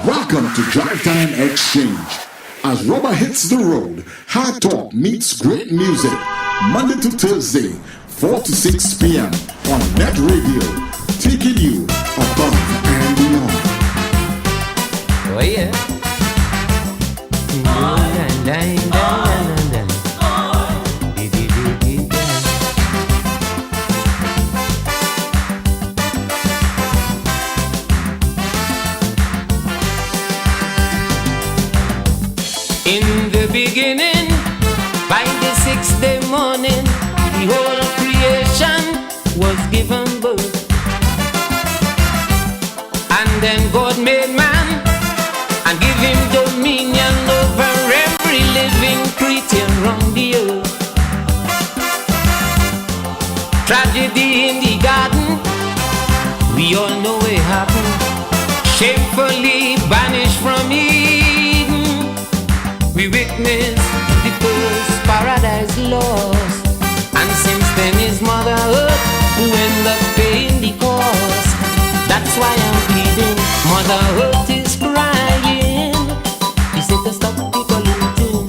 Welcome to Drive Time Exchange. As rubber hits the road, hard talk meets great music. Monday to Thursday, 4 to 6 p.m. on Net Radio, taking you above and beyond. Oh yeah. In the beginning, by the sixth day morning, the whole creation was given birth. And then God made man and give him dominion over every living creature on the earth. Tragedy in the garden, we all know it happened. Shamefully banished from Eden, we witnessed the first paradise lost. And since then his mother earth who end up paying the cost. That's why I'm pleading, Mother Earth is crying. She said to stop the polluting.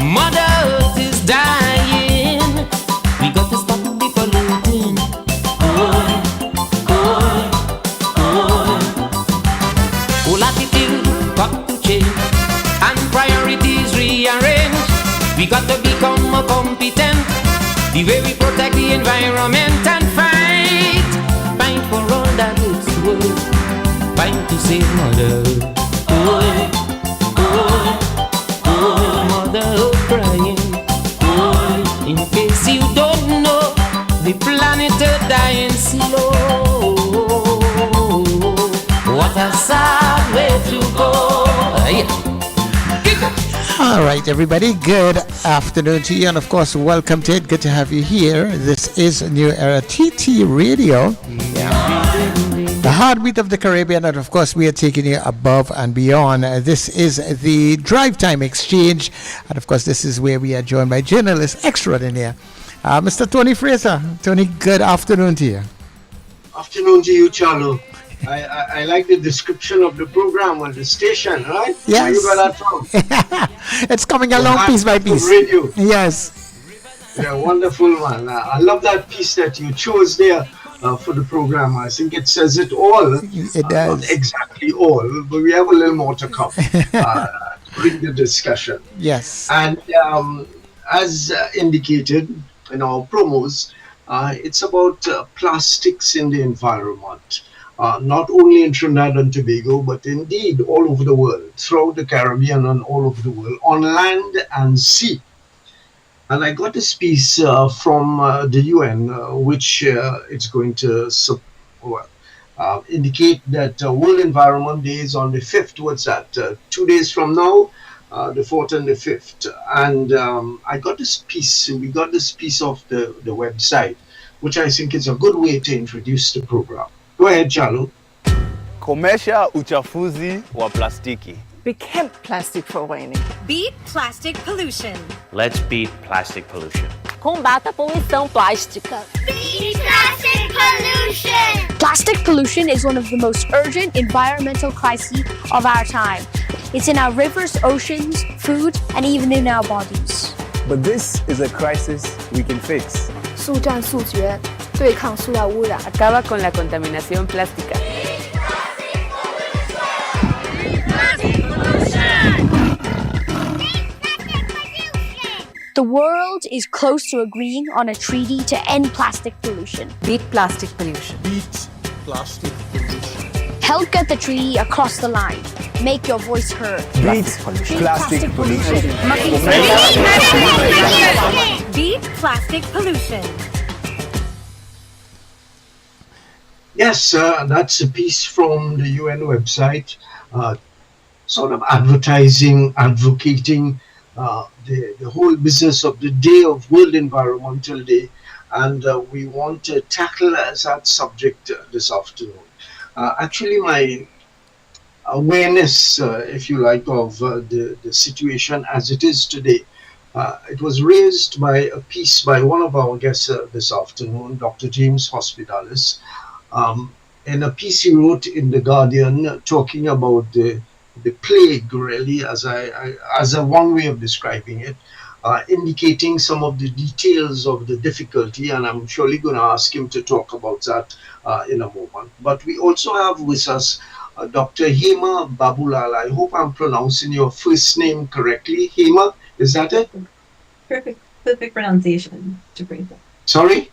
Mother Earth is dying. We got to stop the polluting. Whole attitude got to change and priorities rearrange. We got to become more competent. The way we protect the environment and fight for all that it's worth. Fight to save Mother Earth. Mother Earth crying. In case you don't know, the planet Earth dying slow. What a sad way to go. All right, everybody, good afternoon to you, and of course, welcome to it. Good to have you here. This is New Era TT Radio, the heartbeat of the Caribbean, and of course, we are taking you above and beyond. This is the Drive Time Exchange, and of course, this is where we are joined by journalist extraordinaire, Mr. Tony Fraser. Tony, good afternoon to you. Afternoon to you, Charlo. I like the description of the program on the station, right? Yes. Where you got that from? It's coming along piece by piece. Radio. Yes. Yeah, wonderful one. I love that piece that you chose there for the program. I think it says it all. It does. Not exactly all, but we have a little more to come during the discussion. Yes. And as indicated in our promos, it's about plastics in the environment. Not only in Trinidad and Tobago, but indeed all over the world, throughout the Caribbean and all over the world, on land and sea. And I got this piece from the UN, which it's going to indicate that World Environment Day is on the 5th. What's that? 2 days from now, the 4th and the 5th. And I got this piece, we got this piece off the website, which I think is a good way to introduce the program. Go ahead, Charlo. Komesha uchafuzi wa plastiki. We can't plastic forurening. Beat plastic pollution. Let's beat plastic pollution. Combata a poluição plástica. Beat plastic pollution. Plastic pollution is one of the most urgent environmental crises of our time. It's in our rivers, oceans, food, and even in our bodies. But this is a crisis we can fix. 速战速决，对抗塑料污染。Acaba con la contaminación plástica. The world is close to agreeing on a treaty to end plastic pollution. Beat plastic pollution. Beat plastic pollution. Help get the treaty across the line. Make your voice heard. Beat plastic pollution. Beat plastic pollution. Yes, that's a piece from the UN website, sort of advertising, advocating the whole business of the day of World Environmental Day. And we want to tackle that subject this afternoon. Actually, my awareness, if you like, of the situation as it is today It was raised by a piece by one of our guests this afternoon, Dr. James Hospitalis, um, in a piece he wrote in the Guardian, talking about the plague, really, as a one way of describing it, indicating some of the details of the difficulty, and I'm surely going to ask him to talk about that in a moment. But we also have with us Dr. Hema Babulal. I hope I'm pronouncing your first name correctly. Hema, is that it? Perfect pronunciation, to bring that. Sorry?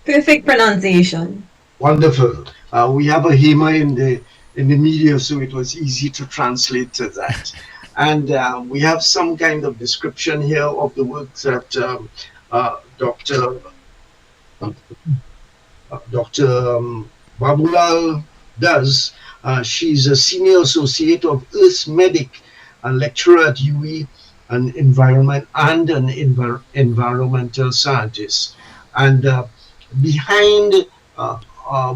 Perfect pronunciation. Wonderful. We have a Hema in the media, so it was easy to translate to that. And we have some kind of description here of the work that Dr. Babulal does. She's a senior associate of Earth Medic, a lecturer at UE, an environmental scientist. And behind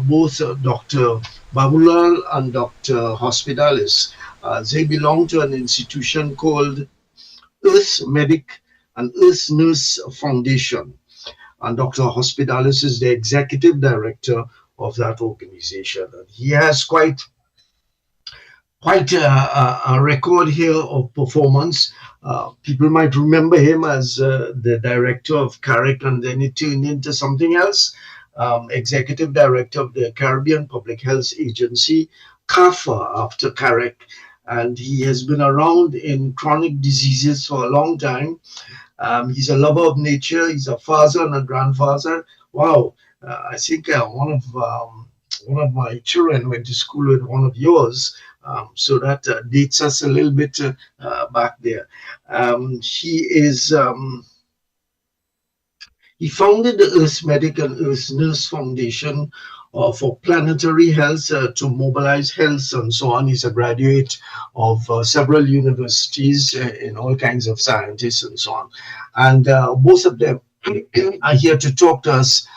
both Dr. Babulal and Dr. Hospitalis, they belong to an institution called Earth Medic and Earth Nurse Foundation. And Dr. Hospitalis is the executive director of that organization. And he has quite a record here of performance. People might remember him as the director of CAREC, and then it turned into something else. Executive director of the Caribbean Public Health Agency, CAFA, after CAREC. And he has been around in chronic diseases for a long time. He's a lover of nature. He's a father and a grandfather. Wow, I think one of my children went to school with one of yours. So that dates us a little bit back there. He founded the Earth Medic and Earth Nurse Foundation for planetary health to mobilize health and so on. He's a graduate of several universities in all kinds of sciences and so on. And both of them are here to talk to us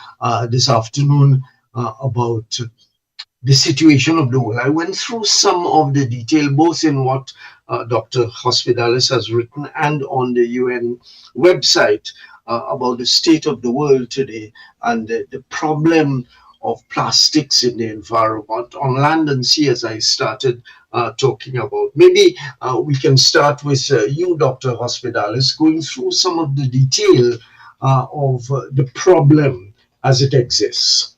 this afternoon about the situation of the world. I went through some of the detail, both in what Dr. Hospitalis has written and on the UN website about the state of the world today and the problem of plastics in the environment on land and sea, as I started talking about. Maybe we can start with you, Dr. Hospitalis, going through some of the detail of the problem as it exists.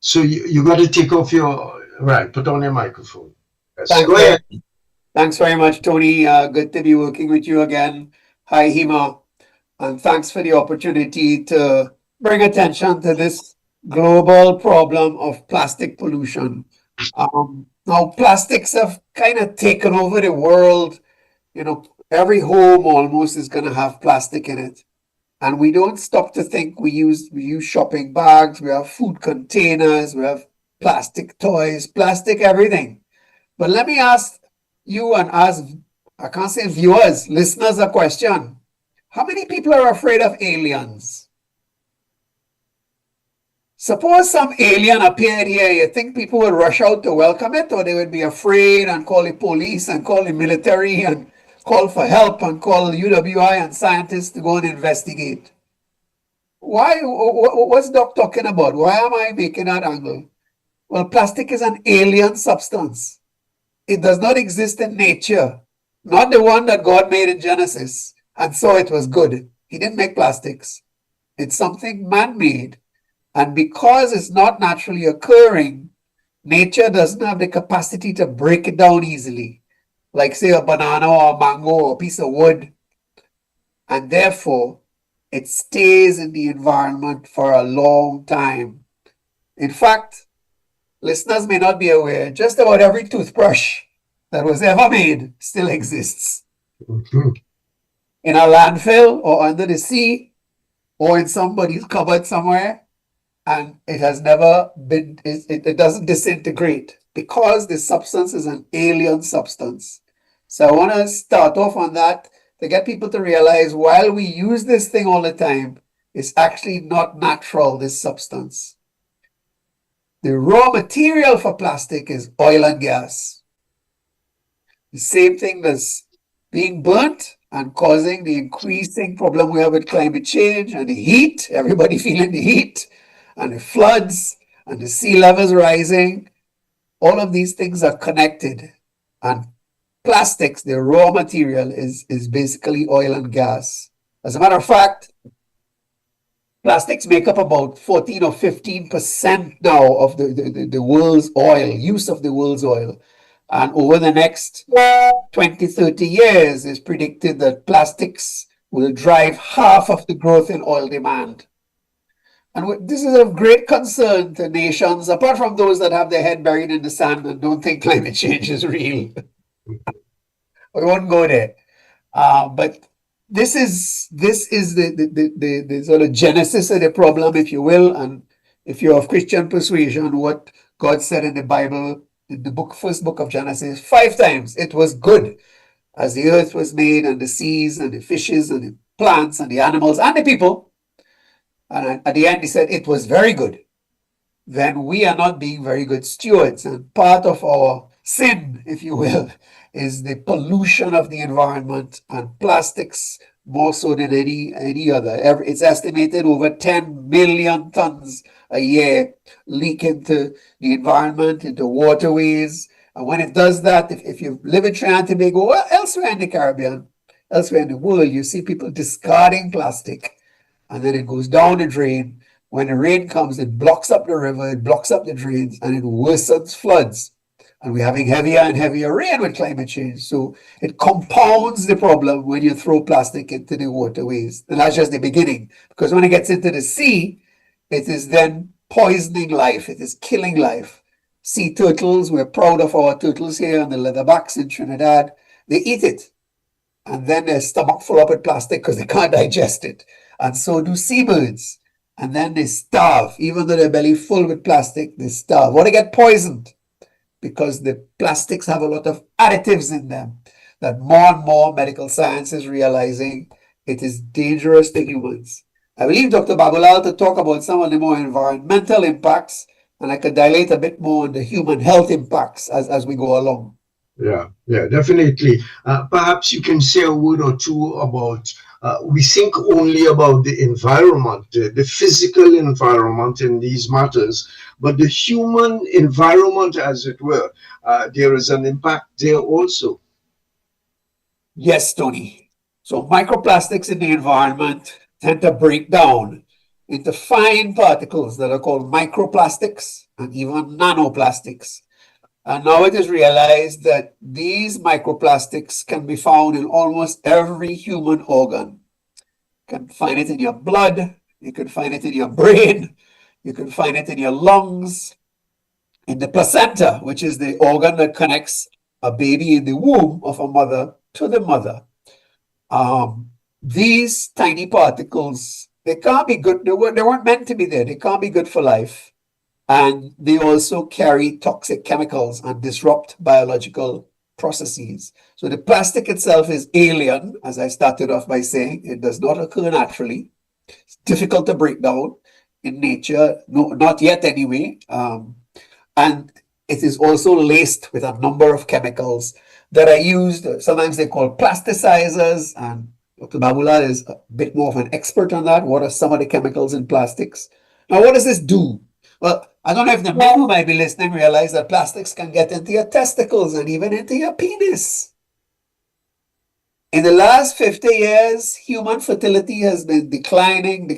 So you got to take off your, right, put on your microphone. Yes, go ahead. Thanks very much, Tony. Good to be working with you again. Hi, Hema. And thanks for the opportunity to bring attention to this global problem of plastic pollution. Now, plastics have kind of taken over the world. You know, every home almost is going to have plastic in it. And we don't stop to think. We use shopping bags, we have food containers, we have plastic toys, plastic everything. But let me ask you and ask, I can't say viewers, listeners, a question. How many people are afraid of aliens? Suppose some alien appeared here, you think people would rush out to welcome it, or they would be afraid and call the police and call the military and call for help and call UWI and scientists to go and investigate? Why? What's Doc talking about? Why am I making that angle? Well, plastic is an alien substance. It does not exist in nature, not the one that God made in Genesis and saw it was good. He didn't make plastics. It's something man-made. And because it's not naturally occurring, nature doesn't have the capacity to break it down easily, like say a banana or a mango or a piece of wood. And therefore, it stays in the environment for a long time. In fact, listeners may not be aware, just about every toothbrush that was ever made still exists. In a landfill or under the sea or in somebody's cupboard somewhere. And it has never been, it doesn't disintegrate because the substance is an alien substance. So I want to start off on that to get people to realize while we use this thing all the time, it's actually not natural, this substance. The raw material for plastic is oil and gas. The same thing that's being burnt and causing the increasing problem we have with climate change and the heat, everybody feeling the heat, and the floods and the sea levels rising. All of these things are connected. And plastics, the raw material, is basically oil and gas. As a matter of fact, plastics make up about 14 or 15% now of the world's oil, use of the world's oil. And over the next 20, 30 years, it's predicted that plastics will drive half of the growth in oil demand. And this is of great concern to nations, apart from those that have their head buried in the sand and don't think climate change is real. We won't go there. But this is the sort of genesis of the problem, if you will. And if you're of Christian persuasion, what God said in the Bible, in the first book of Genesis, 5 times, it was good as the earth was made, and the seas, and the fishes, and the plants, and the animals, and the people. And at the end, he said, it was very good. Then we are not being very good stewards. And part of our sin, if you will, is the pollution of the environment, and plastics more so than any other. It's estimated over 10 million tons a year leak into the environment, into waterways. And when it does that, if you live in Trinidad and Tobago or elsewhere in the Caribbean, elsewhere in the world, you see people discarding plastic, and then it goes down the drain. When the rain comes, it blocks up the river, it blocks up the drains, and it worsens floods. And we're having heavier and heavier rain with climate change. So it compounds the problem when you throw plastic into the waterways. And that's just the beginning. Because when it gets into the sea, it is then poisoning life. It is killing life. Sea turtles, we're proud of our turtles here and the leatherbacks in Trinidad. They eat it. And then their stomach full up with plastic because they can't digest it. And so do seabirds. And then they starve. Even though their belly full with plastic, they starve. Or they get poisoned, because the plastics have a lot of additives in them that more and more medical science is realizing it is dangerous to humans. I will leave Dr. Babulal to talk about some of the more environmental impacts, and I could dilate a bit more on the human health impacts as we go along. Yeah, definitely. Perhaps you can say a word or two about, we think only about the environment, the physical environment in these matters, but the human environment, as it were, there is an impact there also. Yes, Tony. So microplastics in the environment tend to break down into fine particles that are called microplastics and even nanoplastics. And now it is realized that these microplastics can be found in almost every human organ. You can find it in your blood, you can find it in your brain, you can find it in your lungs, in the placenta, which is the organ that connects a baby in the womb of a mother to the mother. These tiny particles, they can't be good, they weren't meant to be there, they can't be good for life. And they also carry toxic chemicals and disrupt biological processes. So the plastic itself is alien, as I started off by saying. It does not occur naturally. It's difficult to break down in nature, no, not yet anyway. And it is also laced with a number of chemicals that are used. Sometimes they're called plasticizers, and Dr. Babulal is a bit more of an expert on that. What are some of the chemicals in plastics? Now, what does this do? Well, I don't know if the men who might be listening realize that plastics can get into your testicles and even into your penis. In the last 50 years, human fertility has been declining.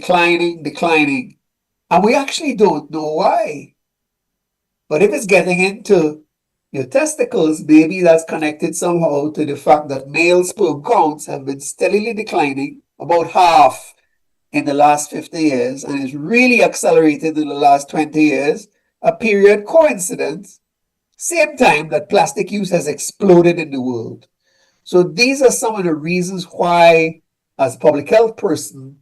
And we actually don't know why. But if it's getting into your testicles, maybe that's connected somehow to the fact that male sperm counts have been steadily declining, about half in the last 50 years, and it's really accelerated in the last 20 years, a period coincident, same time that plastic use has exploded in the world. So these are some of the reasons why, as a public health person,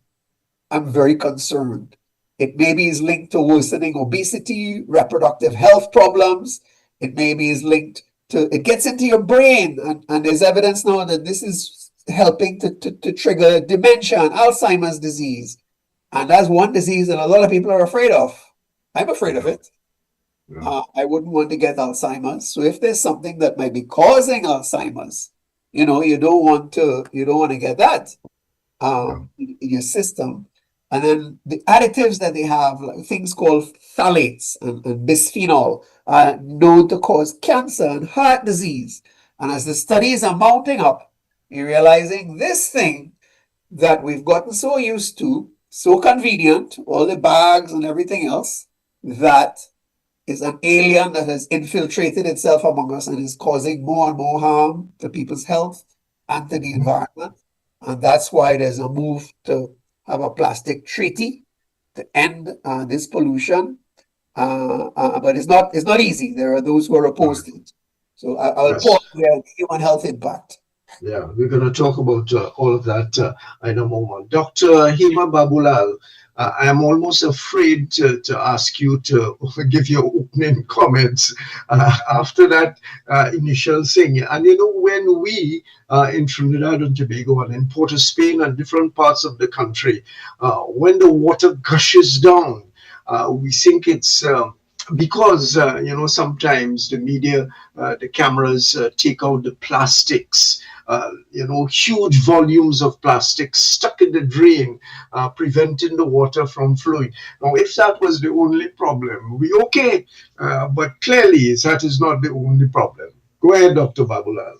I'm very concerned. It maybe is linked to worsening obesity, reproductive health problems. It maybe is linked to, it gets into your brain, and there's evidence now that this is helping to trigger dementia and Alzheimer's disease. And that's one disease that a lot of people are afraid of. I'm afraid of it. I wouldn't want to get Alzheimer's. So if there's something that might be causing Alzheimer's, you know, you don't want to get that in your system. And then the additives that they have, like things called phthalates and bisphenol, are known to cause cancer and heart disease. And as the studies are mounting up, you're realizing this thing that we've gotten so used to, so convenient, all the bags and everything else, that is an alien that has infiltrated itself among us and is causing more and more harm to people's health and to the environment. And that's why there's a move to have a plastic treaty to end this pollution. But it's not easy. There are those who are opposed to it. So I'll pause there. Human health impact. Yeah, we're going to talk about all of that in a moment. Dr. Hima Babulal, I am almost afraid to ask you to give your opening comments after that initial thing. And you know, when we in Trinidad and Tobago and in Port of Spain and different parts of the country, when the water gushes down, we think it's because you know, sometimes the media, the cameras take out the plastics, you know, huge volumes of plastic stuck in the drain, preventing the water from flowing. Now, if that was the only problem, we okay, but clearly that is not the only problem. Go ahead, Dr. Babulal.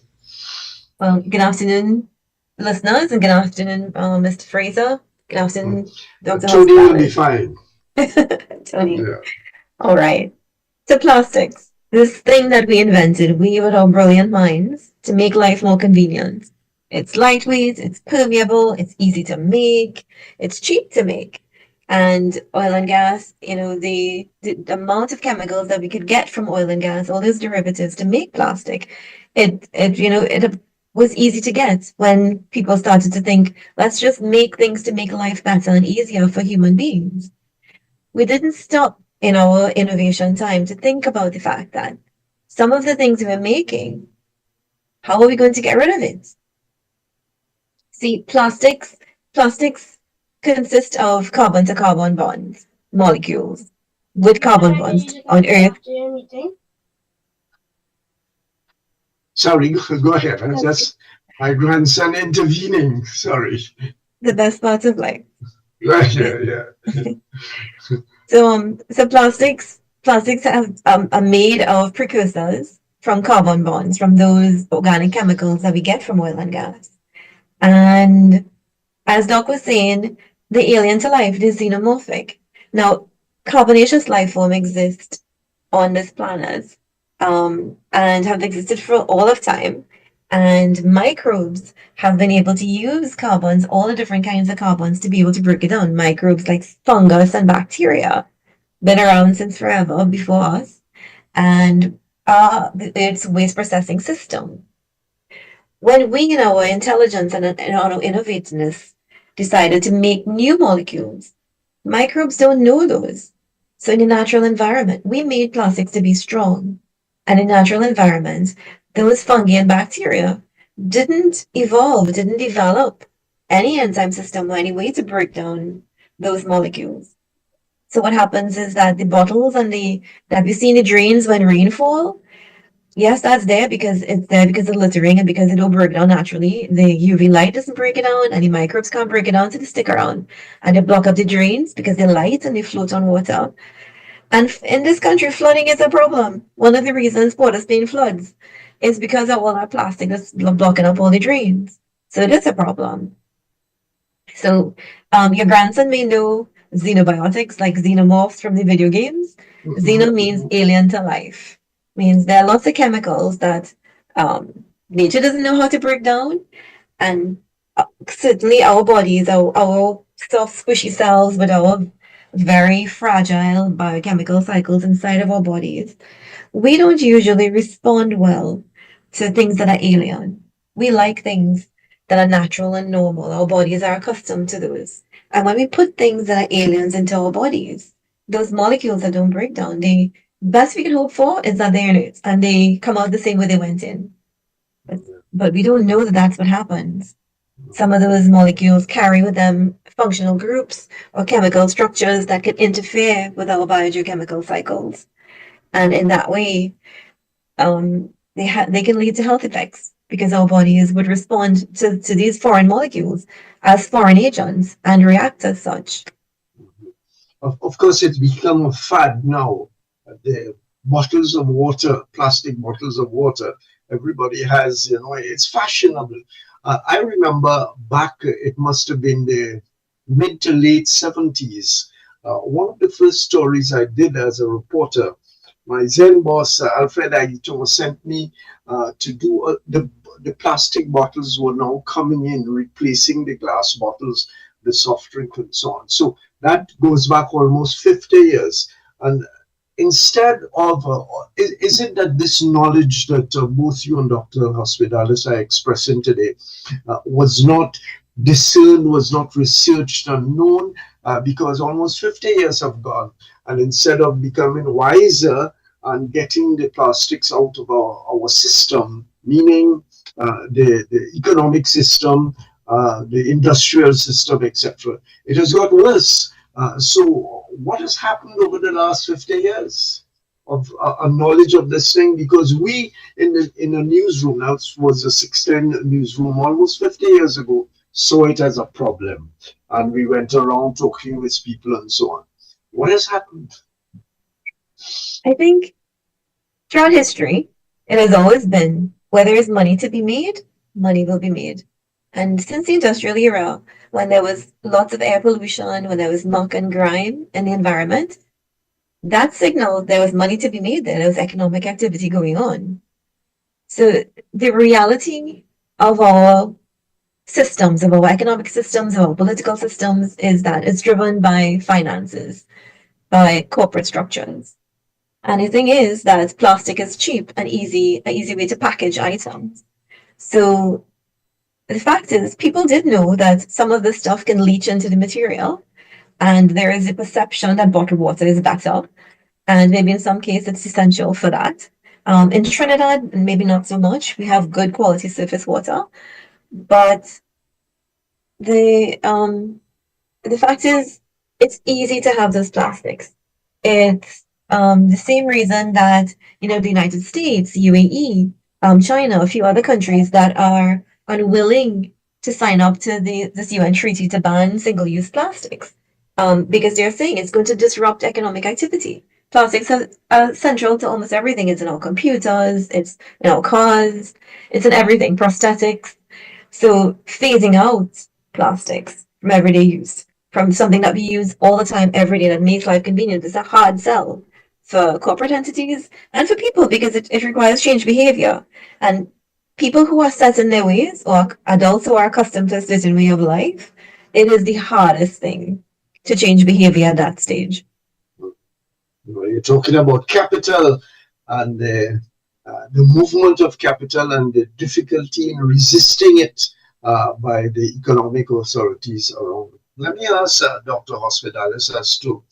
Well, good afternoon, listeners, and good afternoon, Mr. Fraser. Good afternoon, Dr. Tony will be fine. Tony. Yeah. All right. So plastics, this thing that we invented, we with our brilliant minds, to make life more convenient. It's lightweight, it's permeable, it's easy to make, it's cheap to make. And oil and gas, you know, the amount of chemicals that we could get from oil and gas, all those derivatives to make plastic, it was easy to get when people started to think, let's just make things to make life better and easier for human beings. We didn't stop in our innovation time to think about the fact that some of the things we're making, how are we going to get rid of it? See, plastics consist of carbon to carbon bonds, molecules with carbon bonds on Earth. Sorry, go ahead. That's my grandson intervening. Sorry. The best part of life. Yeah. So plastics are made of precursors from carbon bonds, from those organic chemicals that we get from oil and gas. And as Doc was saying, the alien to life is xenomorphic. Now, carbonaceous life form exists on this planet, and have existed for all of time. And microbes have been able to use carbons, all the different kinds of carbons, to be able to break it down. Microbes like fungus and bacteria, been around since forever before us, and it's waste processing system. When we, in our intelligence and in our innovativeness, decided to make new molecules, microbes don't know those. So in the natural environment, we made plastics to be strong. And in natural environments, those fungi and bacteria didn't evolve, didn't develop any enzyme system or any way to break down those molecules. So what happens is that the bottles and that we see in the drains when rainfall, yes, that's there because it's there because of littering and because it don't break down naturally. The UV light doesn't break it down, and the microbes can't break it down, so they stick around. And they block up the drains because they're light and they float on water. And in this country, flooding is a problem. One of the reasons Port of Spain floods is because of all our plastic that's blocking up all the drains. So it is a problem. So your grandson may know xenobiotics, like xenomorphs from the video games. Xeno means alien to life. Means there are lots of chemicals that nature doesn't know how to break down. And certainly our bodies, our soft, squishy cells with our very fragile biochemical cycles inside of our bodies, we don't usually respond well to things that are alien. We like things that are natural and normal. Our bodies are accustomed to those. And when we put things that are aliens into our bodies, those molecules that don't break down, the best we can hope for is that they're in it and they come out the same way they went in. But we don't know that that's what happens. Some of those molecules carry with them functional groups or chemical structures that can interfere with our biogeochemical cycles. And in that way, they can lead to health effects. because our bodies would respond to these foreign molecules as foreign agents and react as such. Of course, it's become a fad now. The bottles of water, plastic bottles of water, everybody has, it's fashionable. I remember back, it must have been the mid to late 70s. One of the first stories I did as a reporter, my Zen boss, Alfred Aguito, sent me to do the plastic bottles were now coming in, replacing the glass bottles, the soft drink and so on. So that goes back almost 50 years. And instead of, is it that this knowledge that both you and Dr. Hospitalis are expressing today was not discerned, was not researched and known, because almost 50 years have gone, and instead of becoming wiser and getting the plastics out of our system, meaning the economic system, the industrial system, etc., it has got worse. So what has happened over the last 50 years of a knowledge of this thing? Because we in a newsroom, now it was a 16 newsroom almost 50 years ago, saw it as a problem. And we went around talking with people and so on. What has happened? I think throughout history, it has always been where there is money to be made, money will be made. And since the industrial era, when there was lots of air pollution, when there was muck and grime in the environment, that signaled there was money to be made there. There was economic activity going on. So the reality of our systems, of our economic systems, of our political systems, is that it's driven by finances, by corporate structures. And the thing is that plastic is cheap and an easy way to package items. So the fact is, people did know that some of this stuff can leach into the material, and there is a perception that bottled water is better, and maybe in some cases it's essential for that. In Trinidad, maybe not so much. We have good quality surface water, but the fact is, it's easy to have those plastics. It's the same reason that the United States, UAE, China, a few other countries that are unwilling to sign up to this UN treaty to ban single-use plastics, because they're saying it's going to disrupt economic activity. Plastics are central to almost everything. It's in our computers, it's in our cars, it's in everything, prosthetics. So phasing out plastics from everyday use, from something that we use all the time, every day, that makes life convenient, is a hard sell for corporate entities and for people, because it requires change behavior. And people who are set in their ways, or adults who are accustomed to a certain way of life, it is the hardest thing to change behavior at that stage. You're talking about capital and the movement of capital and the difficulty in resisting it by the economic authorities around. Let me ask Dr. Hospitalis as to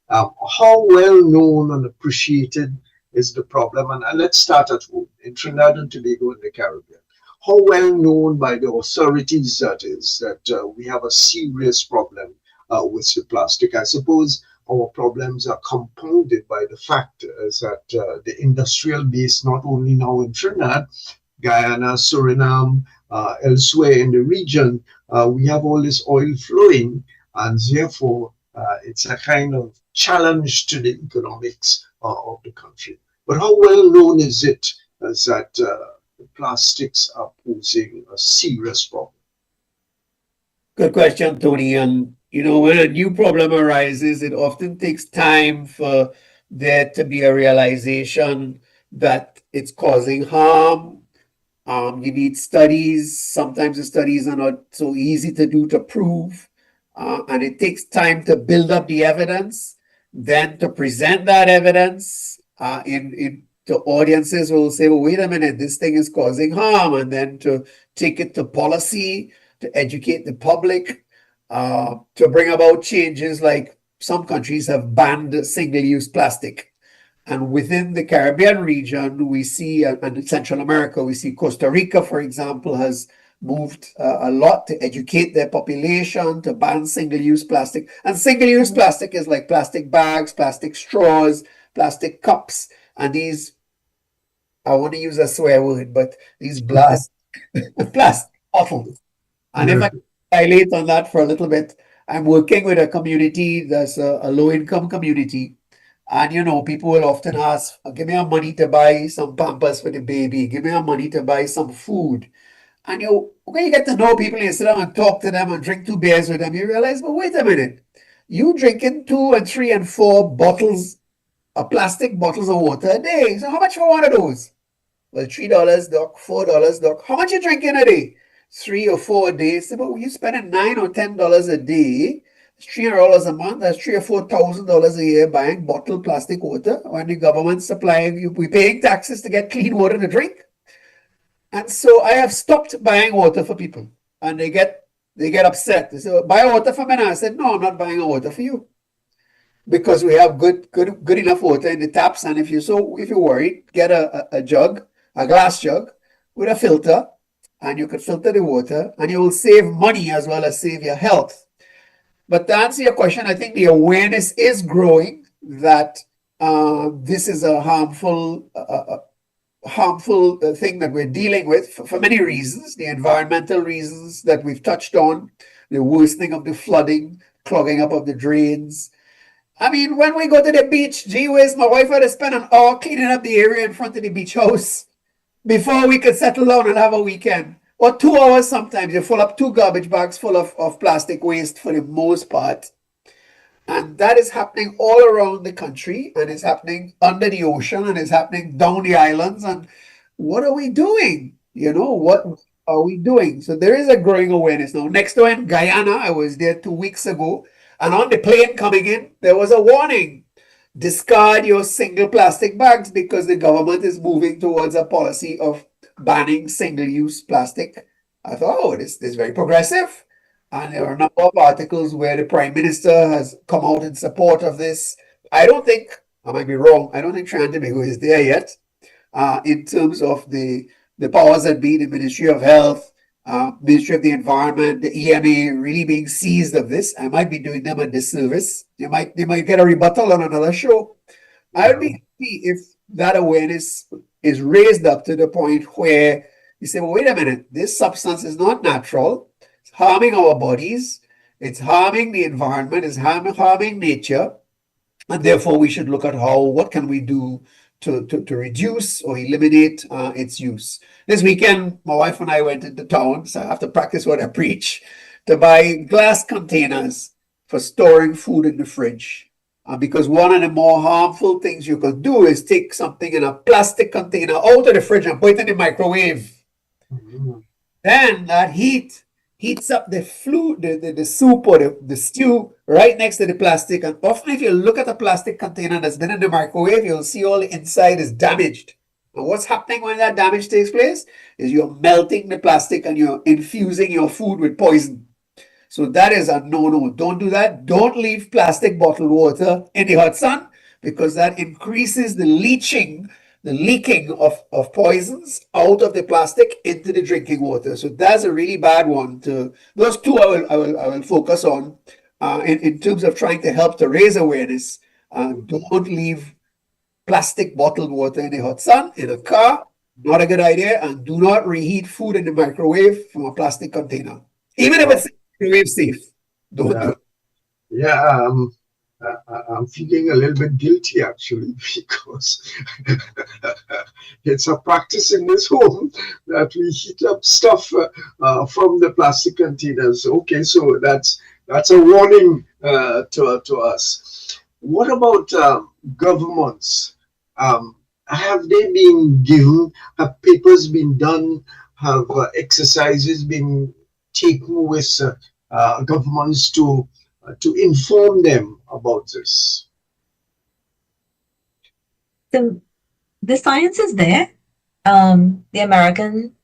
how well known and appreciated is the problem. And let's start at home, in Trinidad and Tobago in the Caribbean. How well known by the authorities that is that we have a serious problem with the plastic? I suppose our problems are compounded by the fact is that the industrial base, not only now in Trinidad, Guyana, Suriname, elsewhere in the region, we have all this oil flowing, and therefore it's a kind of challenge to the economics of the country. But how well known is it as that the plastics are posing a serious problem? Good question, Tony. And when a new problem arises, it often takes time for there to be a realization that it's causing harm. You need studies. Sometimes the studies are not so easy to do to prove. And it takes time to build up the evidence, then to present that evidence to audiences who will say, well, wait a minute, this thing is causing harm, and then to take it to policy, to educate the public, to bring about changes. Like some countries have banned single-use plastic. And within the Caribbean region, we see, and in Central America, we see Costa Rica, for example, has moved a lot to educate their population to ban single-use plastic. And single-use plastic is like plastic bags, plastic straws, plastic cups, and these, I want to use a swear word, but these plastic bottles. And if I dilate on that for a little bit, I'm working with a community that's a low-income community. And people will often ask, give me your money to buy some pampers for the baby, give me your money to buy some food. And when you get to know people, you sit down and talk to them and drink 2 beers with them, you realize, but wait a minute, you drinking 2 and 3 and 4 bottles, plastic bottles of water a day. So how much for one of those? Well, $3, doc, $4, doc. How much you drinking a day? 3 or 4 a day. So, but you spending $9 or $10 a day. It's $300 a month. That's $3,000 or $4,000 a year buying bottled plastic water when the government's supplying you. We paying taxes to get clean water to drink. And so I have stopped buying water for people, and they get upset. They say, "Buy water for me now." I said, "No, I'm not buying a water for you, because we have good enough water in the taps. And if you're worried, get a jug, a glass jug with a filter, and you could filter the water, and you will save money as well as save your health." But to answer your question, I think the awareness is growing that this is a harmful thing that we're dealing with for many reasons. The environmental reasons that we've touched on, the worsening of the flooding, clogging up of the drains. I mean, when we go to the beach, gee whiz, my wife had to spend an hour cleaning up the area in front of the beach house before we could settle down and have a weekend. Or 2 hours sometimes. You fill up 2 garbage bags full of plastic waste for the most part. And that is happening all around the country, and it's happening under the ocean, and it's happening down the islands. And what are we doing? What are we doing? So there is a growing awareness now. Next door in Guyana, I was there 2 weeks ago, and on the plane coming in, there was a warning. Discard your single plastic bags, because the government is moving towards a policy of banning single-use plastic. I thought, oh, this is very progressive. And there are a number of articles where the Prime Minister has come out in support of this. I might be wrong, I don't think Trinidad and Tobago is there yet in terms of the powers that be, the Ministry of Health, Ministry of the Environment, the EMA really being seized of this. I might be doing them a disservice. They might get a rebuttal on another show. I would be happy if that awareness is raised up to the point where you say, well, wait a minute, this substance is not natural. It's harming our bodies. It's harming the environment. It's harming nature. And therefore, we should look at what can we do to reduce or eliminate its use. This weekend, my wife and I went into town, so I have to practice what I preach, to buy glass containers for storing food in the fridge. Because one of the more harmful things you can do is take something in a plastic container out of the fridge and put it in the microwave. Then that heats up the soup or the stew right next to the plastic. And often if you look at a plastic container that's been in the microwave, you'll see all the inside is damaged. And what's happening when that damage takes place is you're melting the plastic and you're infusing your food with poison. So that is a no-no. Don't do that. Don't leave plastic bottled water in the hot sun, because that increases the leaking of poisons out of the plastic into the drinking water. So that's a really bad one. Those two I will focus on in terms of trying to help to raise awareness. Don't leave plastic bottled water in the hot sun, in a car. Not a good idea. And do not reheat food in the microwave from a plastic container, even if it's microwave safe. Don't do it. Yeah, I'm feeling a little bit guilty actually, because it's a practice in this home that we heat up stuff from the plastic containers. Okay, so that's a warning to us. What about governments? Have they been given? Have papers been done? Have exercises been taken with governments to inform them about this? The science is there. The American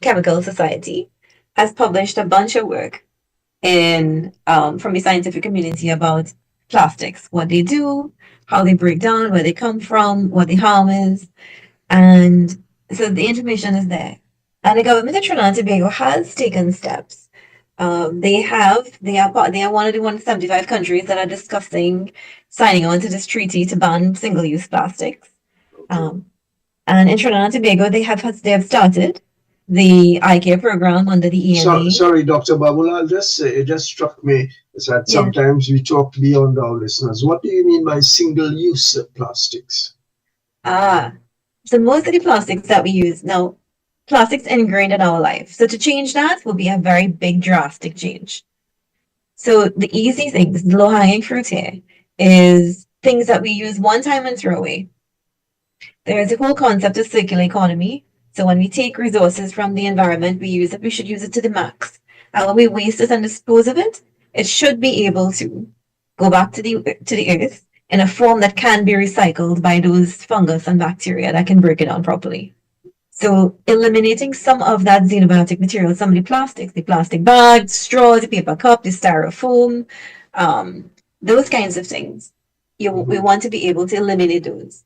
Chemical Society has published a bunch of work from the scientific community about plastics, what they do, how they break down, where they come from, what the harm is. And so the information is there. And the government of Trinidad and Tobago has taken steps. They are one of the 175 countries that are discussing signing on to this treaty to ban single-use plastics. And in Trinidad and Tobago, they have started. the eye care program under the EMA. Sorry, Dr. Babula, it just struck me that Yeah. sometimes we talk beyond our listeners. What do you mean by single-use plastics? So most of the plastics that we use now, plastics ingrained in our life. So to change that will be a very big, drastic change. So the easy things, the low-hanging fruit here, is things that we use one time and throw away. There's a whole concept of circular economy. So when we take resources from the environment, we should use it to the max. And when we waste it and dispose of it, it should be able to go back to the earth in a form that can be recycled by those fungus and bacteria that can break it down properly. So eliminating some of that xenobiotic material, some of the plastic bags, straws, the paper cup, the styrofoam, those kinds of things. We want to be able to eliminate those.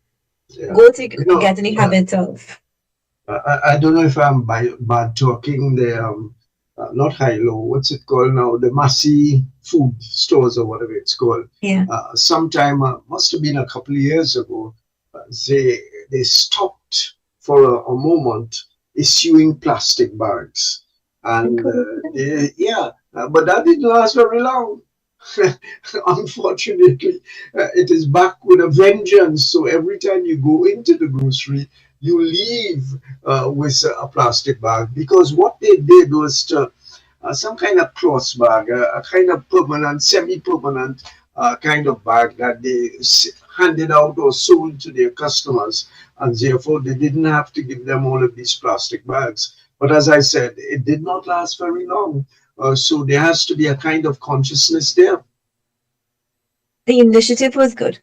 Yeah. Go to get in the habit of. I don't know if I'm bad talking. Not high-low. What's it called now? The Massy food stores or whatever it's called. Yeah. Sometime must have been a couple of years ago. They stopped for a moment issuing plastic bags, and but that didn't last very long. Unfortunately, it is back with a vengeance. So every time you go into the grocery, you leave with a plastic bag, because what they did was to some kind of cloth bag, a kind of permanent, semi-permanent kind of bag that they handed out or sold to their customers, and therefore they didn't have to give them all of these plastic bags. But as I said, it did not last very long. So there has to be a kind of consciousness there. The initiative was good.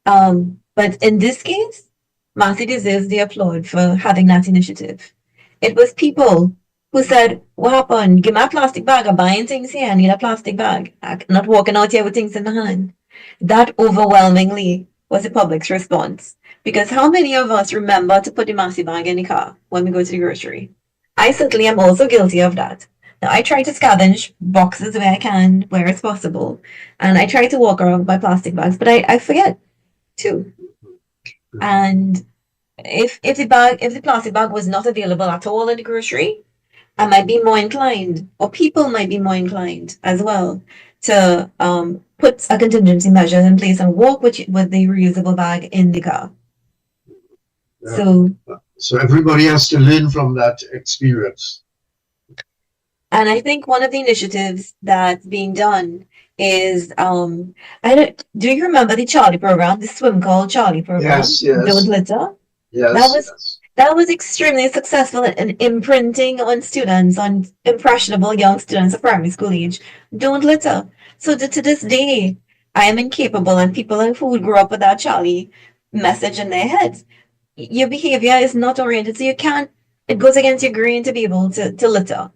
But in this case, Massey deserves the applaud for having that initiative. It was people who said, what happened? Give me a plastic bag. I'm buying things here. I need a plastic bag. I'm not walking out here with things in the hand. That overwhelmingly was the public's response. Because how many of us remember to put the Massey bag in the car when we go to the grocery? I certainly am also guilty of that. Now, I try to scavenge boxes where I can, where it's possible. And I try to walk around with my plastic bags, but I forget too. And if the plastic bag was not available at all in the grocery, I might be more inclined, or people might be more inclined as well, to put a contingency measure in place and walk with the reusable bag in the car. Yeah. So everybody has to learn from that experience. And I think one of the initiatives that's being done is do you remember the Charlie program, the swim called Charlie program? Yes. Don't litter. Yes. That was extremely successful in imprinting on students, on impressionable young students of primary school age. Don't litter. So to this day, I am incapable, and people who grew up with that Charlie message in their heads. Your behavior is not oriented, so it goes against your grain to be able to litter.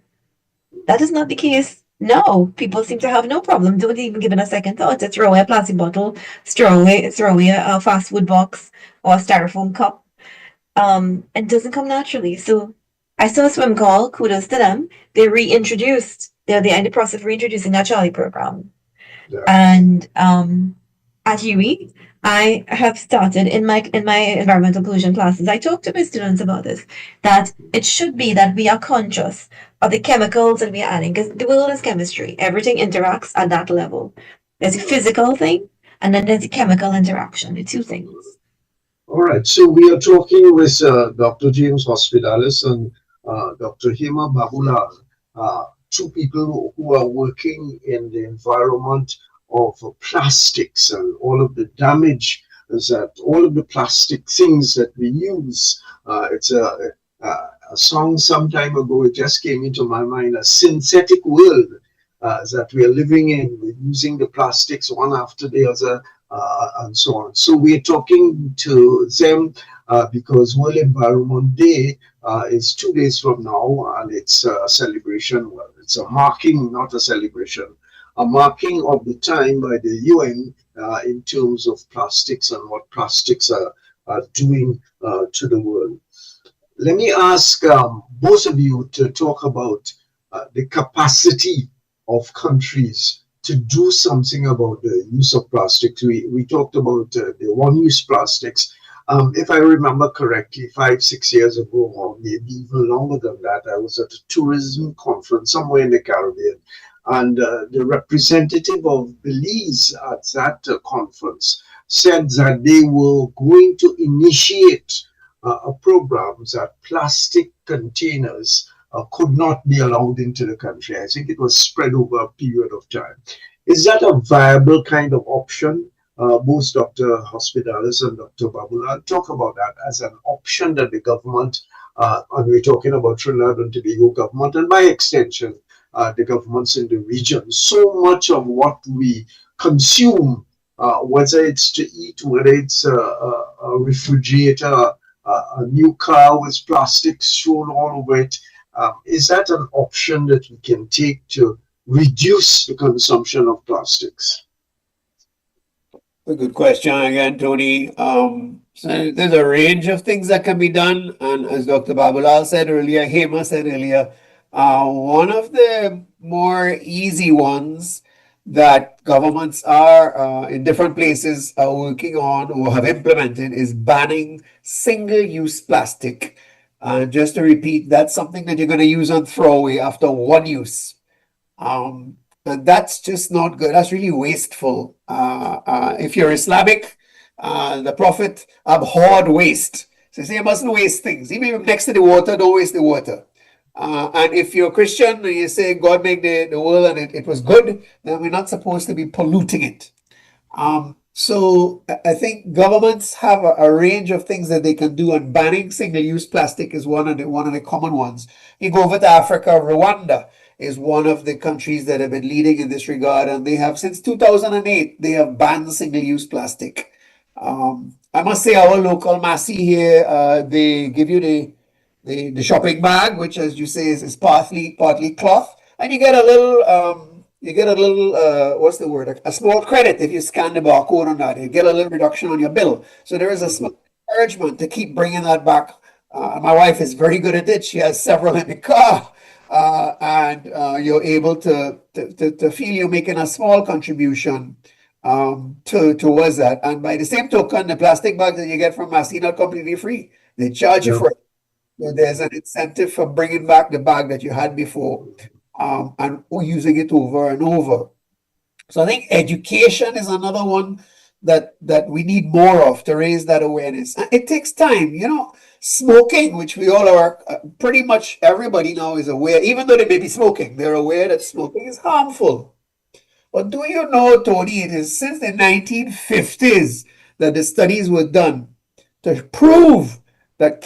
That is not the case. No, people seem to have no problem. Don't even give it a second thought to throw away a plastic bottle, throw away a fast food box or a styrofoam cup. It doesn't come naturally. So I saw a swim call, kudos to them. They're in the process of reintroducing that Charlie program. Yeah. And at UWE, I have started in my environmental pollution classes. I talk to my students about this, that it should be that we are conscious of the chemicals that we are adding, because the world is chemistry. Everything interacts at that level. There's a physical thing, and then there's a chemical interaction, the two things. All right, so we are talking with Dr. James Hospitalis and Dr. Hema Babulal, two people who are working in the environment of plastics and all of the damage that all of the plastic things that we use. It's a song some time ago, it just came into my mind, a synthetic world that we are living in. We're using the plastics one after the other, and so on. So we're talking to them because World Environment Day is 2 days from now, and it's a celebration. Well, it's a marking, not a celebration. A marking of the time by the UN in terms of plastics and what plastics are doing to the world. Let me ask both of you to talk about the capacity of countries to do something about the use of plastics. We talked about the one-use plastics. If I remember correctly, 5, 6 years ago, or maybe even longer than that, I was at a tourism conference somewhere in the Caribbean, and the representative of Belize at that conference said that they were going to initiate a program that plastic containers could not be allowed into the country. I think it was spread over a period of time. Is that a viable kind of option? Both Dr. Hospitalis and Dr. Babula talk about that as an option that the government, and we're talking about Trinidad and Tobago government, and by extension, the governments in the region. So much of what we consume, whether it's to eat, whether it's a refrigerator, a new car with plastic strewn all over it, is that an option that we can take to reduce the consumption of plastics? A good question again, Tony. So there's a range of things that can be done, and as Dr. Babulal said earlier, Hema said earlier, one of the more easy ones that governments are in different places are working on or have implemented is banning single-use plastic. Just to repeat, that's something that you're going to use and throw away after one use. And that's just not good. That's really wasteful. If you're Islamic, the Prophet abhorred waste. So he said you mustn't waste things. Even next to the water, don't waste the water. And if you're Christian and you say God made the world and it was good, then we're not supposed to be polluting it. So I think governments have a range of things that they can do, and banning single-use plastic is one of the common ones. You go over to Africa, Rwanda is one of the countries that have been leading in this regard, and they have since 2008 they have banned single-use plastic. I must say our local Massey here, they give you the shopping bag, which as you say is partly cloth, and you get a little what's the word? A small credit if you scan the barcode on that. You get a little reduction on your bill. So there is a small encouragement to keep bringing that back. My wife is very good at it. She has several in the car. And you're able to feel you're making a small contribution towards that. And by the same token, the plastic bags that you get from Massey are not completely free. They charge you for it. So there's an incentive for bringing back the bag that you had before. And using it over and over. So I think education is another one that we need more of to raise that awareness. And it takes time, smoking, which we all are, pretty much everybody now is aware, even though they may be smoking, they're aware that smoking is harmful. But do you know, Tony, it is since the 1950s that the studies were done to prove that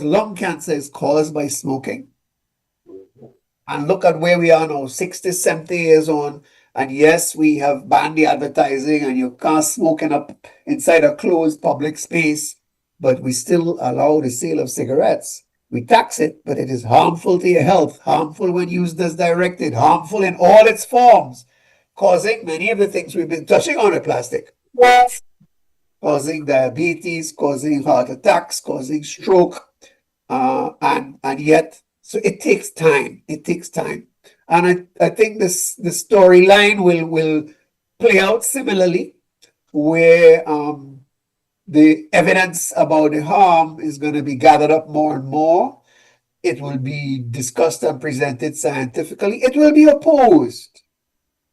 lung cancer is caused by smoking. And look at where we are now, 60, 70 years on. And yes, we have banned the advertising and you can't smoke inside a closed public space, but we still allow the sale of cigarettes. We tax it, but it is harmful to your health, harmful when used as directed, harmful in all its forms, causing many of the things we've been touching on with plastic. Causing diabetes, causing heart attacks, causing stroke, and yet, so it takes time. It takes time. And I think the storyline will play out similarly, where the evidence about the harm is going to be gathered up more and more. It will be discussed and presented scientifically. It will be opposed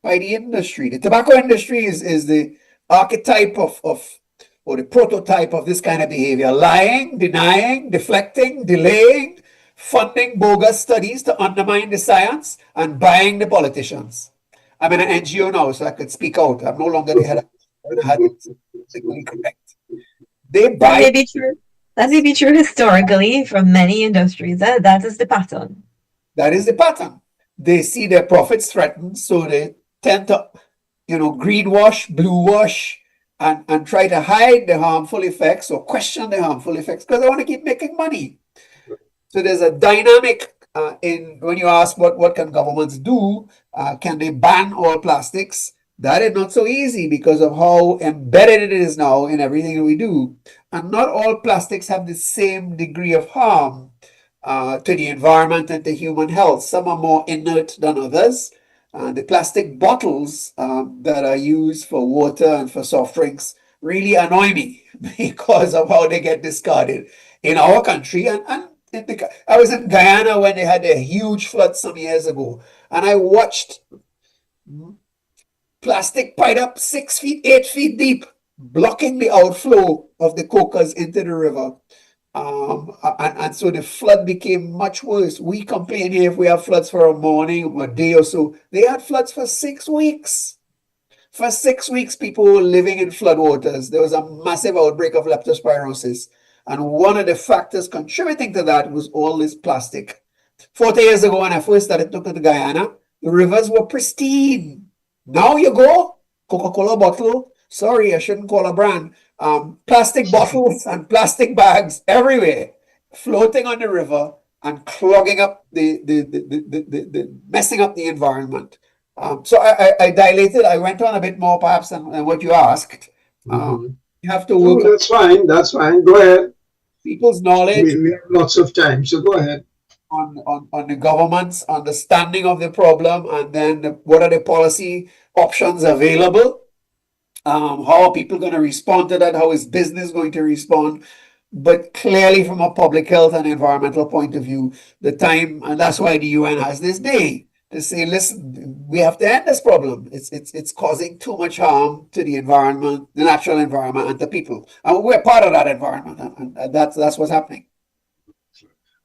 by the industry. The tobacco industry is the archetype or the prototype of this kind of behavior: lying, denying, deflecting, delaying, funding bogus studies to undermine the science, and buying the politicians. I'm in an NGO now, so I could speak out. I'm no longer the head of it. I had it politically correct. They buy. That may be true. That may be true historically from many industries. That is the pattern. That is the pattern. They see their profits threatened, so they tend to, greenwash, blue wash, and try to hide the harmful effects or question the harmful effects because they want to keep making money. So there's a dynamic in when you ask what can governments do, can they ban all plastics? That is not so easy because of how embedded it is now in everything that we do. And not all plastics have the same degree of harm to the environment and to human health. Some are more inert than others. The plastic bottles that are used for water and for soft drinks really annoy me because of how they get discarded in our country. And I was in Guyana when they had a huge flood some years ago, and I watched plastic piled up 6 feet, 8 feet deep, blocking the outflow of the cocas into the river. And so the flood became much worse. We complain here if we have floods for a morning or a day or so. They had floods for 6 weeks. For 6 weeks, people were living in floodwaters. There was a massive outbreak of leptospirosis. And one of the factors contributing to that was all this plastic. 40 years ago, when I first started looking at Guyana, the rivers were pristine. Now you go, Coca-Cola bottle, sorry, I shouldn't call a brand, plastic bottles and plastic bags everywhere, floating on the river and clogging up messing up the environment. So I dilated, I went on a bit more perhaps than what you asked. You have to work. That's fine, that's fine. Go ahead. People's knowledge. We have lots of time, so go ahead. On the government's understanding of the problem, and then what are the policy options available? How are people going to respond to that? How is business going to respond? But clearly, from a public health and environmental point of view, the time, and that's why the UN has this day to say, listen, we have to end this problem. It's causing too much harm to the environment, the natural environment, and the people. And we're part of that environment, and that's what's happening.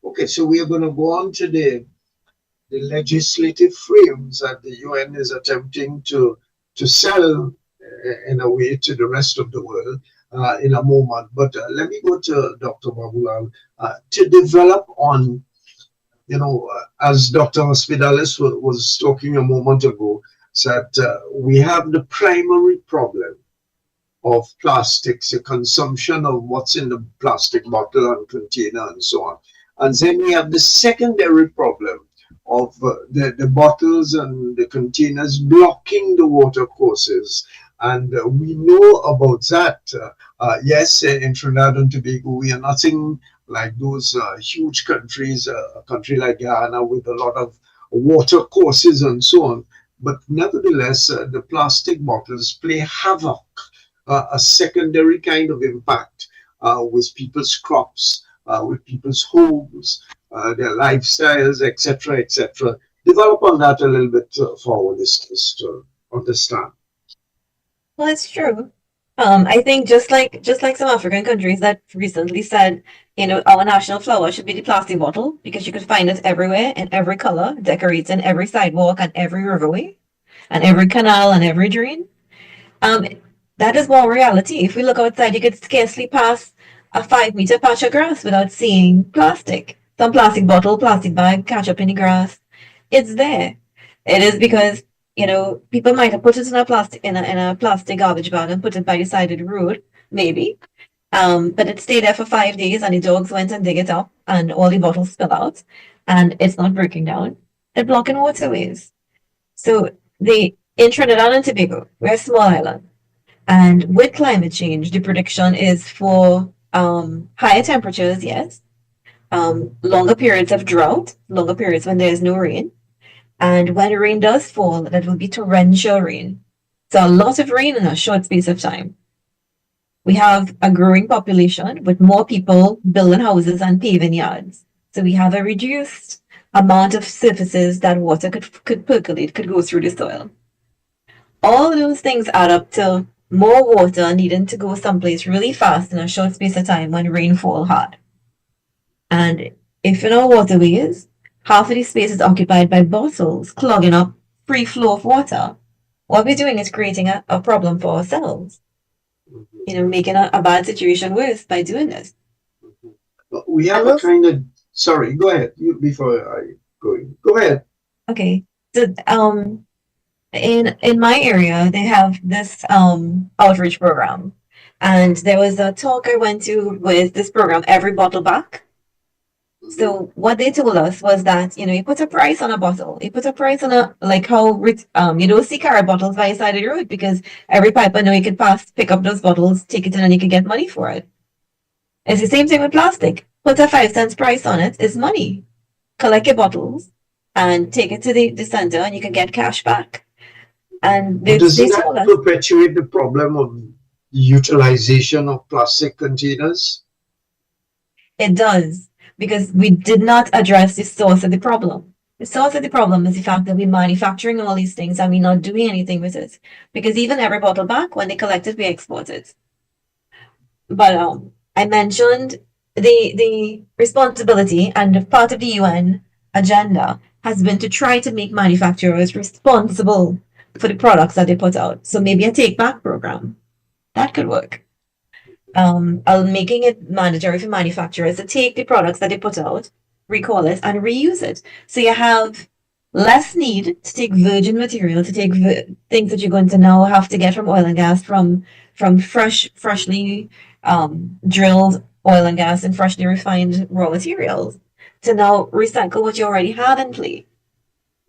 Okay, so we are going to go on to the legislative frames that the UN is attempting to sell in a way to the rest of the world in a moment. But let me go to Dr. Babulal to develop on, as Dr. Hospitalis was talking a moment ago, that we have the primary problem of plastics, the consumption of what's in the plastic bottle and container and so on. And then we have the secondary problem of the bottles and the containers blocking the water courses. And we know about that. Yes, in Trinidad and Tobago, we are nothing like those huge countries, a country like Guyana with a lot of water courses and so on. But nevertheless, the plastic bottles play havoc, a secondary kind of impact with people's crops, with people's homes, their lifestyles, etc., etc. Develop on that a little bit for our listeners to understand. Well, it's true. I think just like some African countries that recently said, our national flower should be the plastic bottle because you could find it everywhere in every color, decorated in every sidewalk and every riverway, and every canal and every drain. That is more reality. If we look outside, you could scarcely pass a 5-meter patch of grass without seeing plastic. Some plastic bottle, plastic bag, catch up in the grass. It's there. It is because people might have put it in a plastic garbage bag and put it by the side of the road, maybe. But it stayed there for 5 days, and the dogs went and dig it up, and all the bottles spill out, and it's not breaking down. It's blocking waterways. So in Trinidad and Tobago, we're a small island, and with climate change, the prediction is for higher temperatures, yes, longer periods of drought, longer periods when there is no rain. And when rain does fall, that will be torrential rain. So a lot of rain in a short space of time. We have a growing population with more people building houses and paving yards. So we have a reduced amount of surfaces that water could percolate, could go through the soil. All those things add up to more water needing to go someplace really fast in a short space of time when rain fall hard. And if in our waterways, half of the space is occupied by bottles, clogging up free flow of water, what we're doing is creating a problem for ourselves. Making a bad situation worse by doing this. We have a kind of... Sorry, go ahead. Before I go ahead. Okay. So, in my area, they have this outreach program. And there was a talk I went to with this program, Every Bottle Back. So what they told us was that, you put a price on a bottle. You put a price on how you don't see carrot bottles by the side of the road because every piper know you could pick up those bottles, take it in, and you could get money for it. It's the same thing with plastic. Put a 5 cents price on it, it's money. Collect your bottles and take it to the center, and you can get cash back. And does that perpetuate the problem of utilization of plastic containers? It does, because we did not address the source of the problem. The source of the problem is the fact that we're manufacturing all these things and we're not doing anything with it. Because even every bottle back, when they collect it, we export it. But I mentioned the responsibility, and part of the UN agenda has been to try to make manufacturers responsible for the products that they put out. So maybe a take back program that could work. Making it mandatory for manufacturers to take the products that they put out, recall it, and reuse it. So you have less need to take virgin material, to take things that you're going to now have to get from oil and gas, from freshly drilled oil and gas and freshly refined raw materials, to now recycle what you already have in play.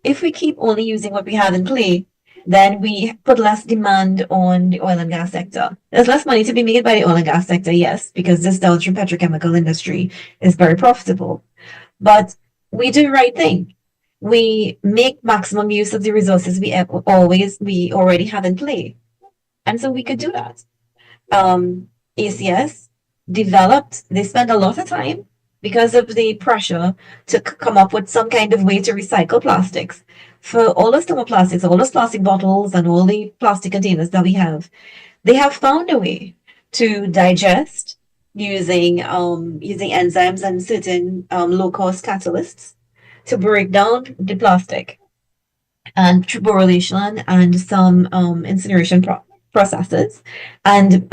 If we keep only using what we have in play, then we put less demand on the oil and gas sector. There's less money to be made by the oil and gas sector, yes, because this downstream petrochemical industry is very profitable. But we do the right thing. We make maximum use of the resources we already have in play. And so we could do that. ACS developed, they spent a lot of time because of the pressure to come up with some kind of way to recycle plastics. For all those thermoplastics, all those plastic bottles, and all the plastic containers that we have, they have found a way to digest using enzymes and certain low cost catalysts to break down the plastic, and tribulation and some incineration processes, and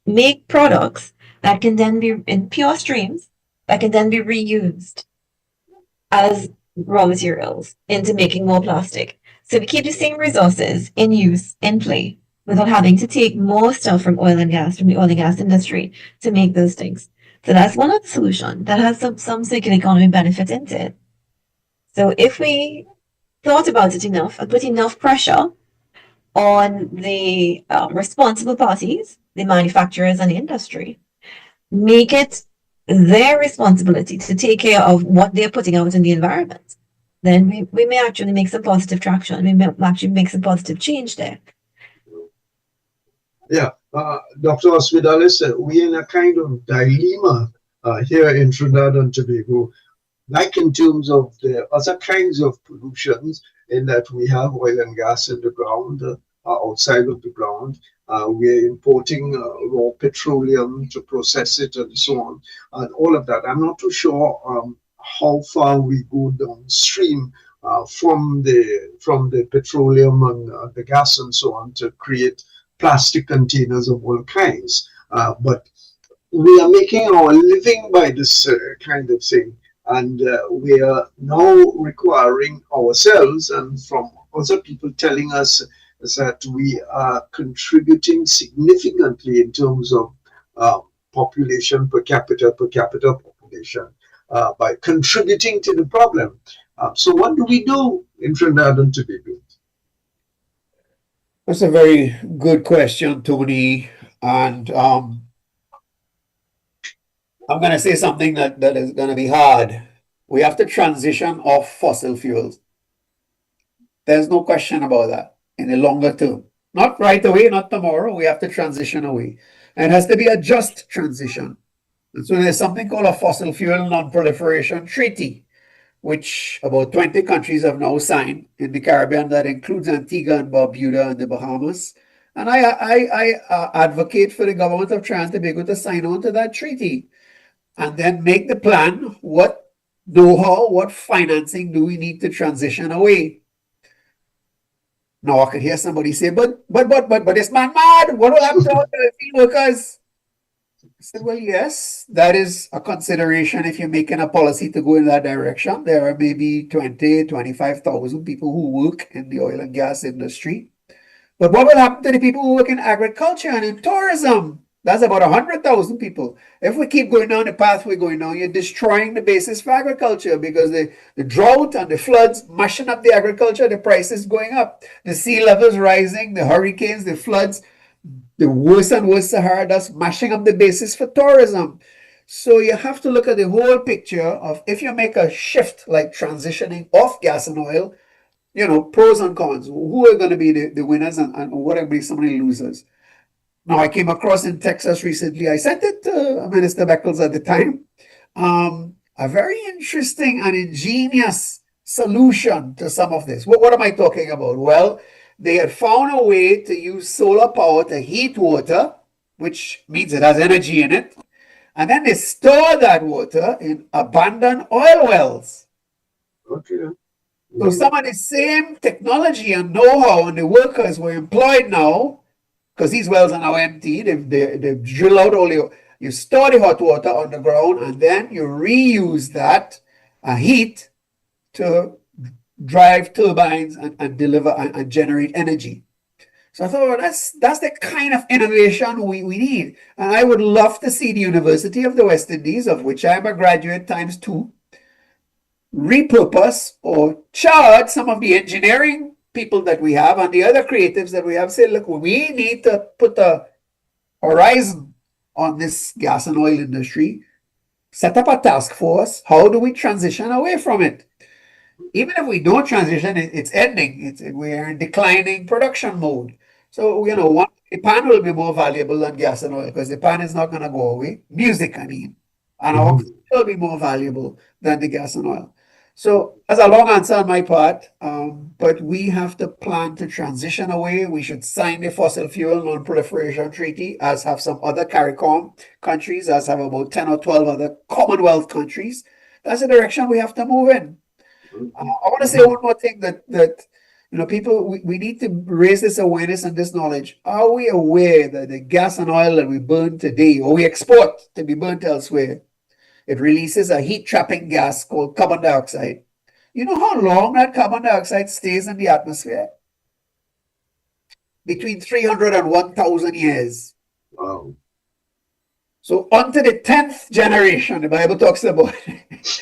make products that can then be in pure streams that can then be reused as raw materials into making more plastic. So we keep the same resources in use, in play, without having to take more stuff from oil and gas, from the oil and gas industry to make those things. So that's one of the solutions that has some circular economy benefit into it. So if we thought about it enough and put enough pressure on the responsible parties, the manufacturers and the industry, make it their responsibility to take care of what they're putting out in the environment, then we may actually make some positive traction. We may actually make some positive change there. Yeah, Dr. Hospitalis, we're in a kind of dilemma here in Trinidad and Tobago, like in terms of the other kinds of pollutions, in that we have oil and gas in the ground, outside of the ground. We're importing raw petroleum to process it and so on, and all of that. I'm not too sure how far we go downstream from the petroleum and the gas and so on to create plastic containers of all kinds. But we are making our living by this kind of thing. And we are now requiring ourselves and from other people telling us that we are contributing significantly in terms of population per capita population by contributing to the problem. So what do we do in Trinidad and Tobago? That's a very good question, Tony. And I'm going to say something that is going to be hard. We have to transition off fossil fuels. There's no question about that in the longer term. Not right away, not tomorrow. We have to transition away. And it has to be a just transition. And so there's something called a fossil fuel non-proliferation treaty, which about 20 countries have now signed in the Caribbean. That includes Antigua and Barbuda and the Bahamas. And I advocate for the government of Trinidad and Tobago to sign on to that treaty and then make the plan. What know-how, what financing do we need to transition away? Now I can hear somebody say, but this man mad. What will happen to all the field workers? I said, well, yes, that is a consideration if you're making a policy to go in that direction. There are maybe 25,000 people who work in the oil and gas industry. But what will happen to the people who work in agriculture and in tourism? That's about 100,000 people. If we keep going down the path we're going down, you're destroying the basis for agriculture, because the drought and the floods mashing up the agriculture, the prices going up, the sea levels rising, the hurricanes, the floods, the worse and worse Sahara dust mashing up the basis for tourism. So you have to look at the whole picture of, if you make a shift like transitioning off gas and oil, pros and cons. Who are going to be the winners and what are going to be some of the losers? Now, I came across in Texas recently, I sent it to Minister Beckles at the time, a very interesting and ingenious solution to some of this. What am I talking about? Well, they had found a way to use solar power to heat water, which means it has energy in it, and then they store that water in abandoned oil wells. Okay. So some of the same technology and know-how and the workers were employed now, because these wells are now empty. They've drilled out all you store the hot water on the ground, and then you reuse that heat to drive turbines and deliver and generate energy. So I thought, well, that's the kind of innovation we need. And I would love to see the University of the West Indies, of which I'm a graduate ×2, repurpose or charge some of the engineering people that we have and the other creatives that we have. Say, look, we need to put a horizon on this gas and oil industry, set up a task force. How do we transition away from it? Even if we don't transition, it's ending. We're in declining production mode. So, the pan will be more valuable than gas and oil because the pan is not going to go away. Music, I mean. And our food will be more valuable than the gas and oil. So that's a long answer on my part, but we have to plan to transition away. We should sign the Fossil Fuel Non-Proliferation Treaty, as have some other CARICOM countries, as have about 10 or 12 other Commonwealth countries. That's the direction we have to move in. I want to say one more thing that people, we need to raise this awareness and this knowledge. Are we aware that the gas and oil that we burn today, or we export to be burnt elsewhere, it releases a heat trapping gas called carbon dioxide? You know how long that carbon dioxide stays in the atmosphere? Between 300 and 1,000 years. Wow. So onto the 10th generation, the Bible talks about the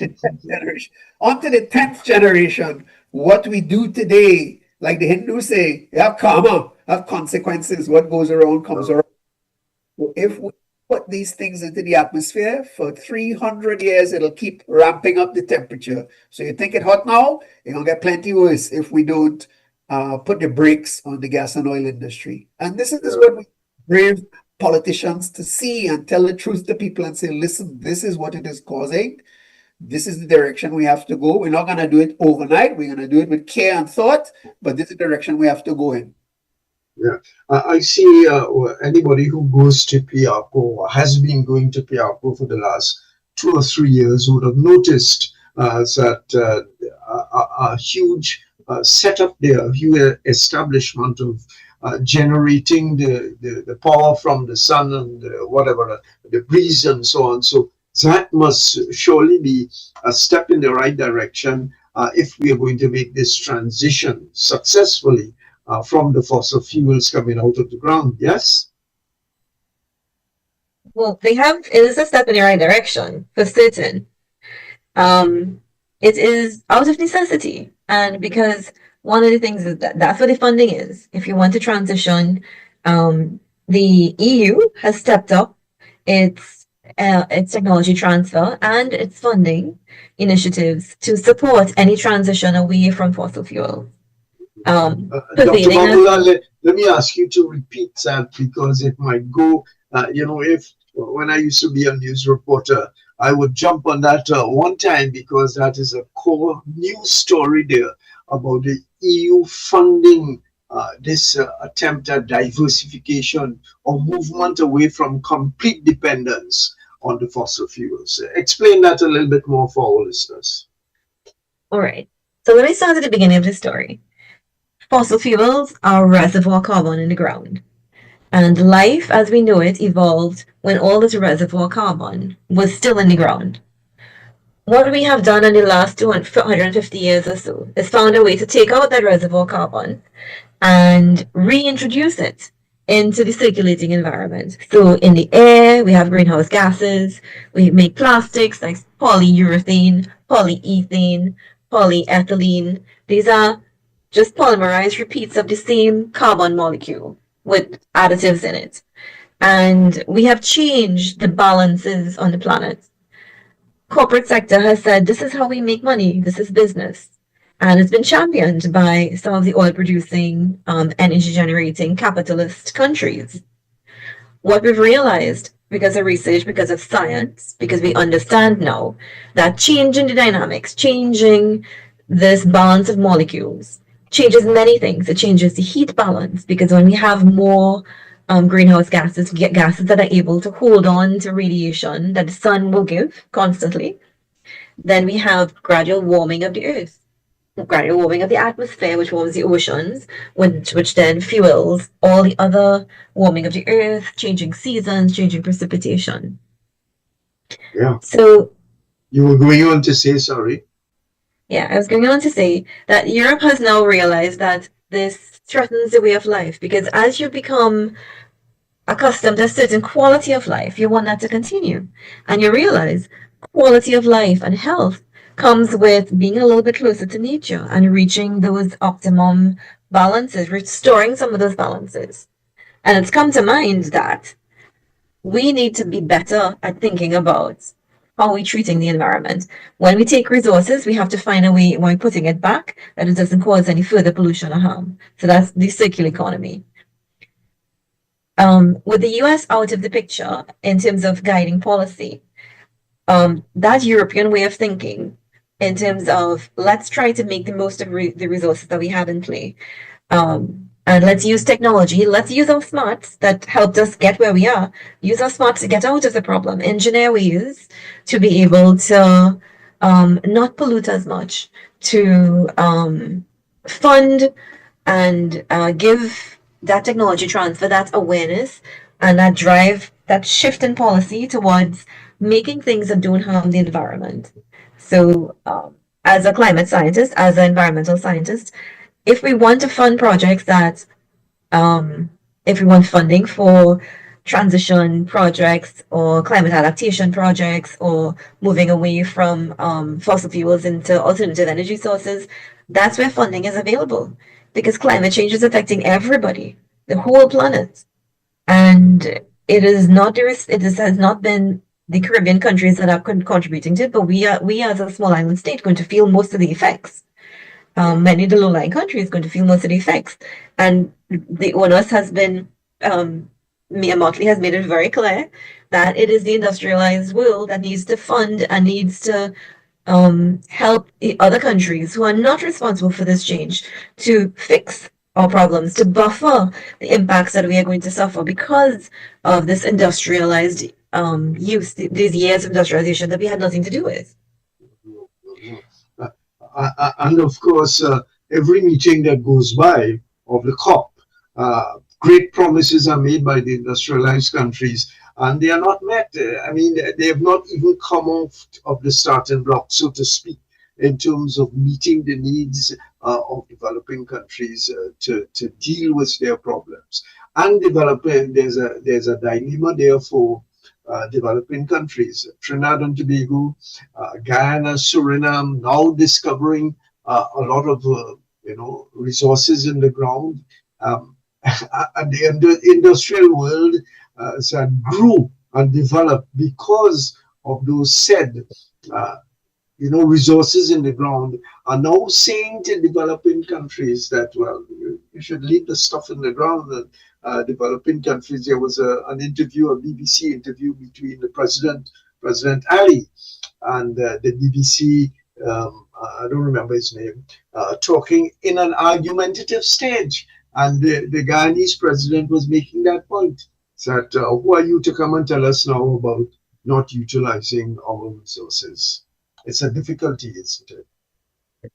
10th generation. Onto the 10th generation, what we do today, like the Hindus say, you have karma, have consequences. What goes around comes around. So if we put these things into the atmosphere for 300 years, it'll keep ramping up the temperature. So you think it hot now, it's going to get plenty worse if we don't put the brakes on the gas and oil industry. And this is what we brave politicians to see and tell the truth to people and say, listen, this is what it is causing. This is the direction we have to go. We're not going to do it overnight. We're going to do it with care and thought, but this is the direction we have to go in. Yeah, I see anybody who goes to Piarco or has been going to Piarco for the last 2 or 3 years would have noticed that a huge setup there, a huge establishment of generating the power from the sun and whatever, the breeze and so on. So that must surely be a step in the right direction if we are going to make this transition successfully from the fossil fuels coming out of the ground. Yes? Well, it is a step in the right direction, for certain. It is out of necessity. And because one of the things is that's what the funding is. If you want to transition, the EU has stepped up its technology transfer and its funding initiatives to support any transition away from fossil fuels. Dr. Babula, let me ask you to repeat that because it might go, if when I used to be a news reporter, I would jump on that one time because that is a core news story there about the EU funding this attempt at diversification or movement away from complete dependence on the fossil fuels. Explain that a little bit more for our listeners. All right. So let me start at the beginning of the story. Fossil fuels are reservoir carbon in the ground. And life as we know it evolved when all this reservoir carbon was still in the ground. What we have done in the last 250 years or so is found a way to take out that reservoir carbon and reintroduce it into the circulating environment. So in the air, we have greenhouse gases. We make plastics like polyurethane, polyethane, polyethylene. These are just polymerized repeats of the same carbon molecule with additives in it. And we have changed the balances on the planet. Corporate sector has said, this is how we make money. This is business. And it's been championed by some of the oil producing, energy generating capitalist countries. What we've realized because of research, because of science, because we understand now that changing the dynamics, changing this balance of molecules, changes many things. It changes the heat balance because when we have more greenhouse gases, we get gases that are able to hold on to radiation that the sun will give constantly. Then we have gradual warming of the earth, gradual warming of the atmosphere, which warms the oceans, which then fuels all the other warming of the earth, changing seasons, changing precipitation. Yeah. So you were going on to say, sorry. Yeah, I was going on to say that Europe has now realized that this threatens the way of life because as you become accustomed to a certain quality of life, you want that to continue. And you realize quality of life and health comes with being a little bit closer to nature and reaching those optimum balances, restoring some of those balances. And it's come to mind that we need to be better at thinking about how we're treating the environment. When we take resources, we have to find a way when we're putting it back that it doesn't cause any further pollution or harm. So that's the circular economy. With the US out of the picture in terms of guiding policy, that European way of thinking in terms of let's try to make the most of the resources that we have in play. And let's use technology. Let's use our smarts that helped us get where we are. Use our smarts to get out of the problem. Engineer ways to be able to not pollute as much, to fund and give that technology transfer, that awareness, and that drive, that shift in policy towards making things that don't harm the environment. So, as a climate scientist, as an environmental scientist, if we want to fund projects that, if we want funding for transition projects or climate adaptation projects or moving away from fossil fuels into alternative energy sources, that's where funding is available because climate change is affecting everybody, the whole planet. And it is not it has not been the Caribbean countries that are contributing to it, but we as a small island state going to feel most of the effects. Many of the low-lying countries going to feel most of the effects. And the onus has been, Mia Motley has made it very clear that it is the industrialized world that needs to fund and needs to help the other countries who are not responsible for this change to fix our problems, to buffer the impacts that we are going to suffer because of this industrialized use, these years of industrialization that we had nothing to do with. And of course, every meeting that goes by of the COP, great promises are made by the industrialized countries, and they are not met. I mean, they have not even come off of the starting block, so to speak, in terms of meeting the needs of developing countries to deal with their problems. And developing, there's a dilemma there for developing countries. Trinidad and Tobago, Guyana, Suriname, now discovering a lot of resources in the ground. And the industrial world grew and developed because of those said resources in the ground, are now saying to developing countries that, well, you should leave the stuff in the ground. And developing countries, there was an interview, a BBC interview between the President Ali, and the BBC, I don't remember his name, talking in an argumentative stage. And the Guyanese president was making that point, that who are you to come and tell us now about not utilizing our resources? It's a difficulty, isn't it?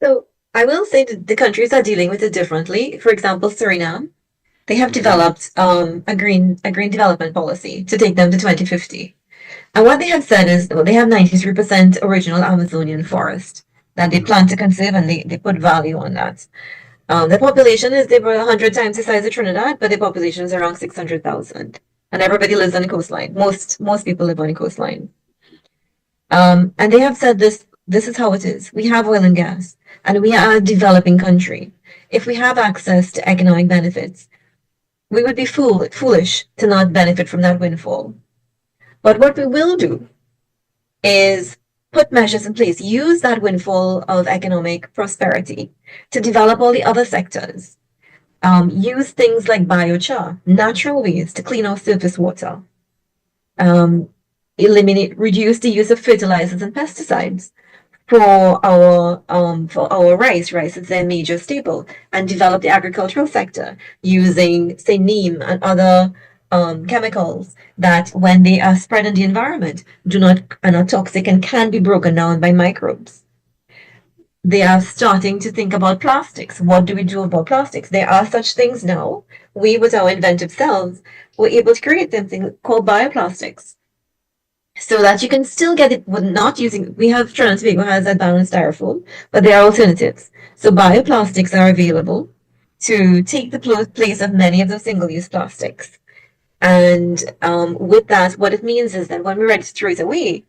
So I will say that the countries are dealing with it differently. For example, Suriname, they have developed a green development policy to take them to 2050. And what they have said is, well, they have 93% original Amazonian forest that they plan to conserve, and they put value on that. The population is, they were 100 times the size of Trinidad, but the population is around 600,000. And everybody lives on the coastline. Most people live on the coastline. And they have said this is how it is. We have oil and gas, and we are a developing country. If we have access to economic benefits, we would be foolish to not benefit from that windfall. But what we will do is put measures in place, use that windfall of economic prosperity to develop all the other sectors Use things like biochar, natural ways to clean our surface water. Reduce the use of fertilizers and pesticides for our rice. Rice is their major staple, and develop the agricultural sector using, say, neem and other chemicals that, when they are spread in the environment, are not toxic and can be broken down by microbes. They are starting to think about plastics. What do we do about plastics? There are such things now. We, with our inventive selves, were able to create something called bioplastics, so that you can still get it with not using. We have Trinidad and Tobago has advanced styrofoam, but there are alternatives. So bioplastics are available to take the place of many of those single-use plastics. And with that, what it means is that when we're ready to throw it away,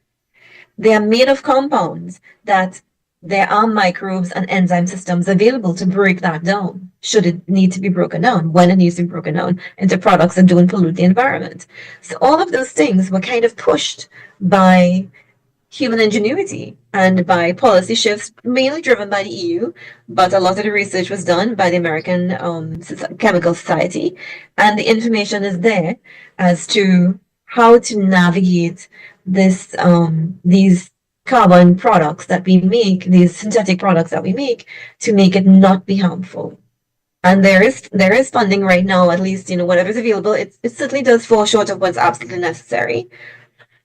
they are made of compounds that there are microbes and enzyme systems available to break that down, should it need to be broken down, when it needs to be broken down into products that don't pollute the environment. So all of those things were kind of pushed by human ingenuity and by policy shifts, mainly driven by the EU, but a lot of the research was done by the American Chemical Society, and the information is there as to how to navigate these carbon products that we make, these synthetic products that we make, to make it not be harmful. And there is funding right now, at least, whatever's available. It certainly does fall short of what's absolutely necessary,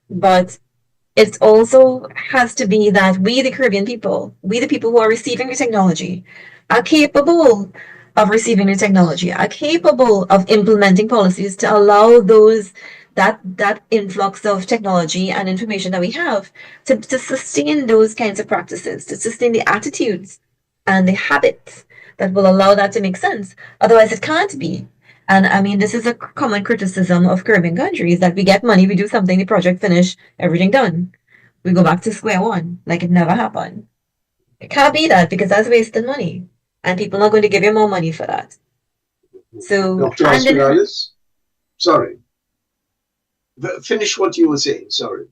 but it also has to be that we, the Caribbean people, we, the people who are receiving the technology, are capable of receiving the technology, are capable of implementing policies to allow that influx of technology and information that we have to sustain those kinds of practices, to sustain the attitudes and the habits that will allow that to make sense. Otherwise, it can't be. And I mean, this is a common criticism of Caribbean countries, that we get money, we do something, the project finish, everything done. We go back to square one, like it never happened. It can't be that, because that's wasting money. And people are not going to give you more money for that. So, Dr. Hospitalis? Sorry. Finish what you were saying, sorry.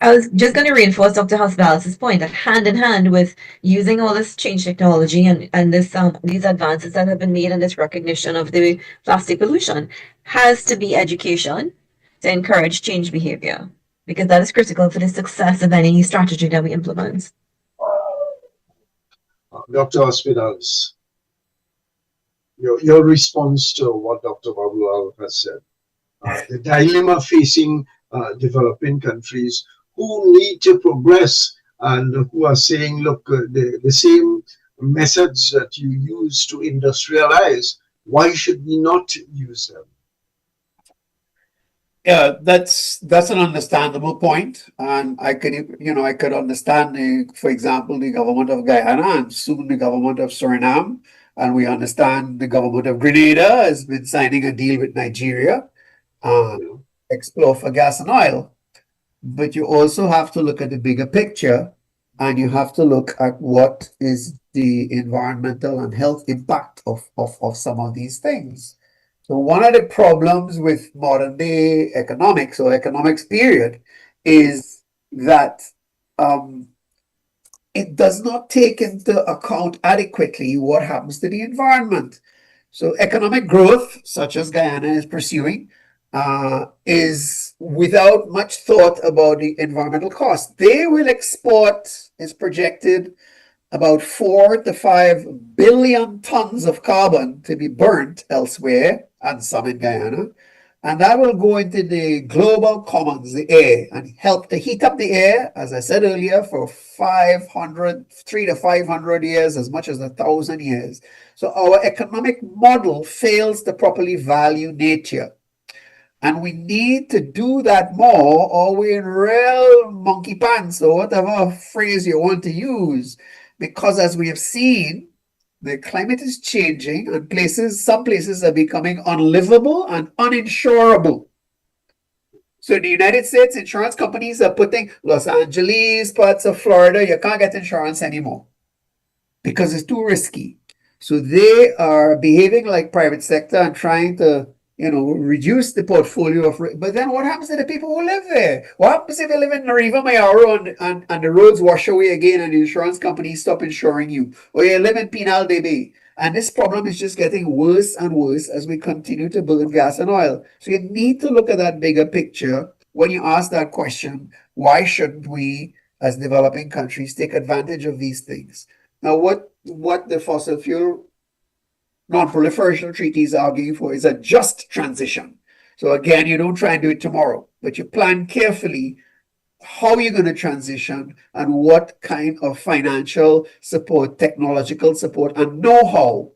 I was just going to reinforce Dr. Hospitalis' point that hand in hand with using all this change technology and these advances that have been made and this recognition of the plastic pollution has to be education to encourage change behavior, because that is critical for the success of any strategy that we implement. Dr. Hospitalis, your response to what Dr. Babulal has said, the dilemma facing developing countries who need to progress and who are saying, look, the same methods that you use to industrialize, why should we not use them? Yeah, that's an understandable point, and I could understand, for example, the government of Guyana and soon the government of Suriname, and we understand the government of Grenada has been signing a deal with Nigeria, explore for gas and oil. But you also have to look at the bigger picture, and you have to look at what is the environmental and health impact of some of these things. So one of the problems with modern day economics or economics period is that it does not take into account adequately what happens to the environment. So economic growth, such as Guyana is pursuing, is without much thought about the environmental cost. They will export, is projected, about 4 to 5 billion tons of carbon to be burnt elsewhere, and some in Guyana. And that will go into the global commons, the air, and help to heat up the air, as I said earlier, for 300 to 500 years, as much as 1,000 years. So our economic model fails to properly value nature. And we need to do that more, or we're in real monkey pants, or whatever phrase you want to use. Because as we have seen, the climate is changing, and some places are becoming unlivable and uninsurable. So in the United States, insurance companies are putting Los Angeles, parts of Florida, you can't get insurance anymore because it's too risky. So they are behaving like private sector and trying to reduce the portfolio of. But then what happens to the people who live there? What happens if you live in Riva Mayaro and the roads wash away again and the insurance companies stop insuring you? Or you live in Pinal de Bay And this problem is just getting worse and worse as we continue to burn gas and oil. So you need to look at that bigger picture when you ask that question, why shouldn't we, as developing countries, take advantage of these things? Now, what the fossil fuel non-proliferation treaty is arguing for is a just transition. So again, you don't try and do it tomorrow, but you plan carefully how you're going to transition and what kind of financial support, technological support, and know-how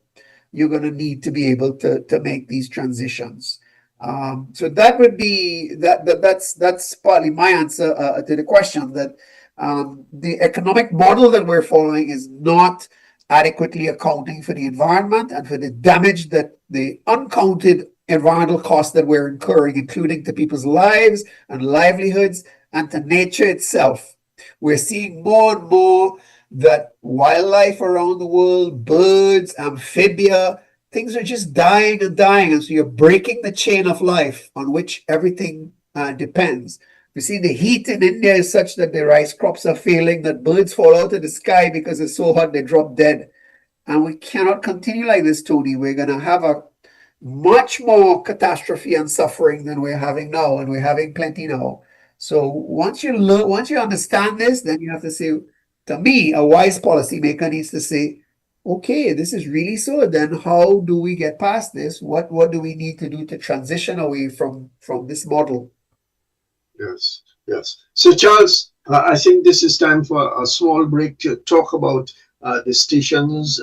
you're going to need to be able to make these transitions. So that would be that's partly my answer to the question, that the economic model that we're following is not adequately accounting for the environment and for the damage that the uncounted environmental costs that we're incurring, including to people's lives and livelihoods and to nature itself. We're seeing more and more that wildlife around the world, birds, amphibia, things are just dying and dying. And so you're breaking the chain of life on which everything depends. We see the heat in India is such that the rice crops are failing, that birds fall out of the sky because it's so hot they drop dead. And we cannot continue like this, Tony. We're going to have a much more catastrophe and suffering than we're having now, and we're having plenty now. So once you understand this, then you have to say, to me, a wise policymaker needs to say, okay, this is really so. Then how do we get past this? What do we need to do to transition away from this model? Yes. So, Charles, I think this is time for a small break to talk about the stations,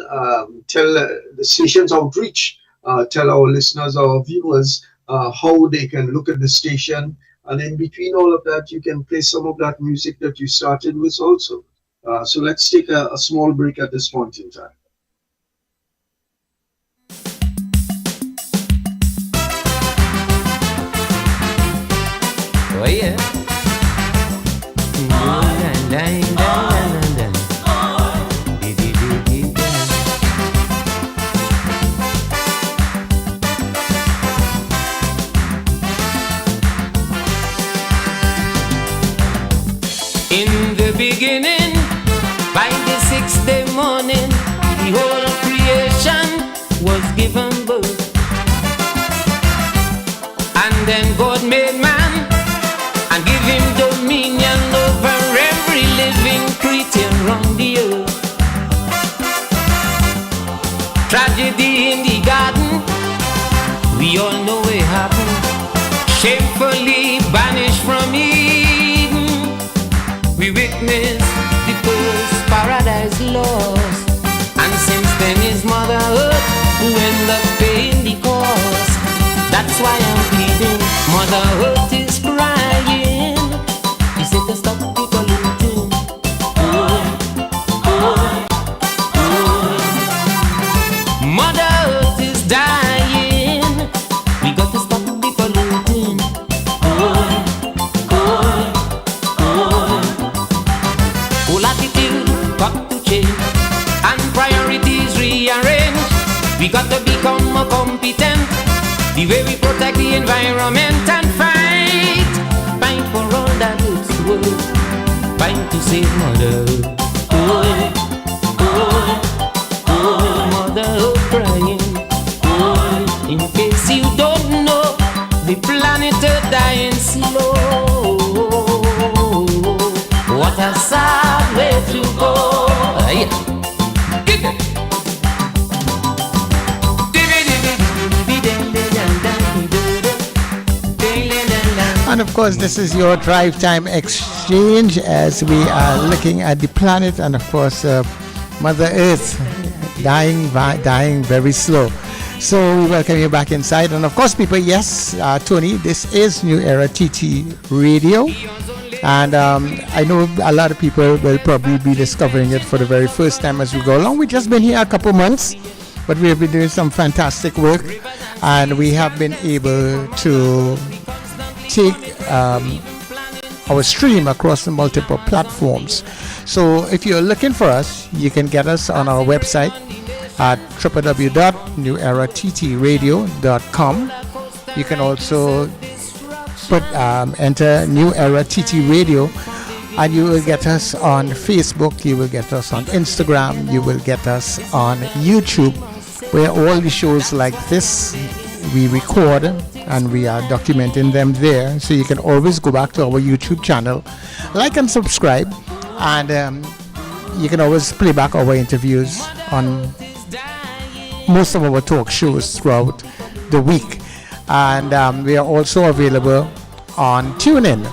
tell the stations outreach, tell our listeners, our viewers, how they can look at the station. And in between all of that, you can play some of that music that you started with also. So let's take a small break at this point in time. Oh yeah. In the beginning, by the sixth day morning, the whole of creation was given birth. And then God made man and give him dominion over every living creature on the earth. Tragedy in the garden, we all know it happened. Shamefully banished from Eden, we witnessed the first paradise lost. And since then his mother earth who end up paying the cost. That's why I'm pleading, Mother Earth is crying. You said to stop people looting. Mother Earth is dying. We got to stop people looting. Whole attitude got to change and priorities rearrange. We got to become more competent. The way we protect the environment and fight for all that it's worth. Fight to save Mother Earth. Mother Earth crying. In case you don't know, the planet Earth dying slow. What a sad way to go. And of course, this is your Drive Time Exchange as we are looking at the planet and of course Mother Earth dying very slow. So we welcome you back inside. And of course, people, yes, Tony, this is New Era TT Radio. And I know a lot of people will probably be discovering it for the very first time as we go along. We've just been here a couple months, but we have been doing some fantastic work. And we have been able to take our stream across the multiple platforms. So if you're looking for us, you can get us on our website at www.newerattradio.com. You can also enter New Era TT Radio and you will get us on Facebook, you will get us on Instagram, you will get us on YouTube, where all the shows like this we record and we are documenting them there. So you can always go back to our YouTube channel, like and subscribe, and you can always play back our interviews on most of our talk shows throughout the week. And we are also available on TuneIn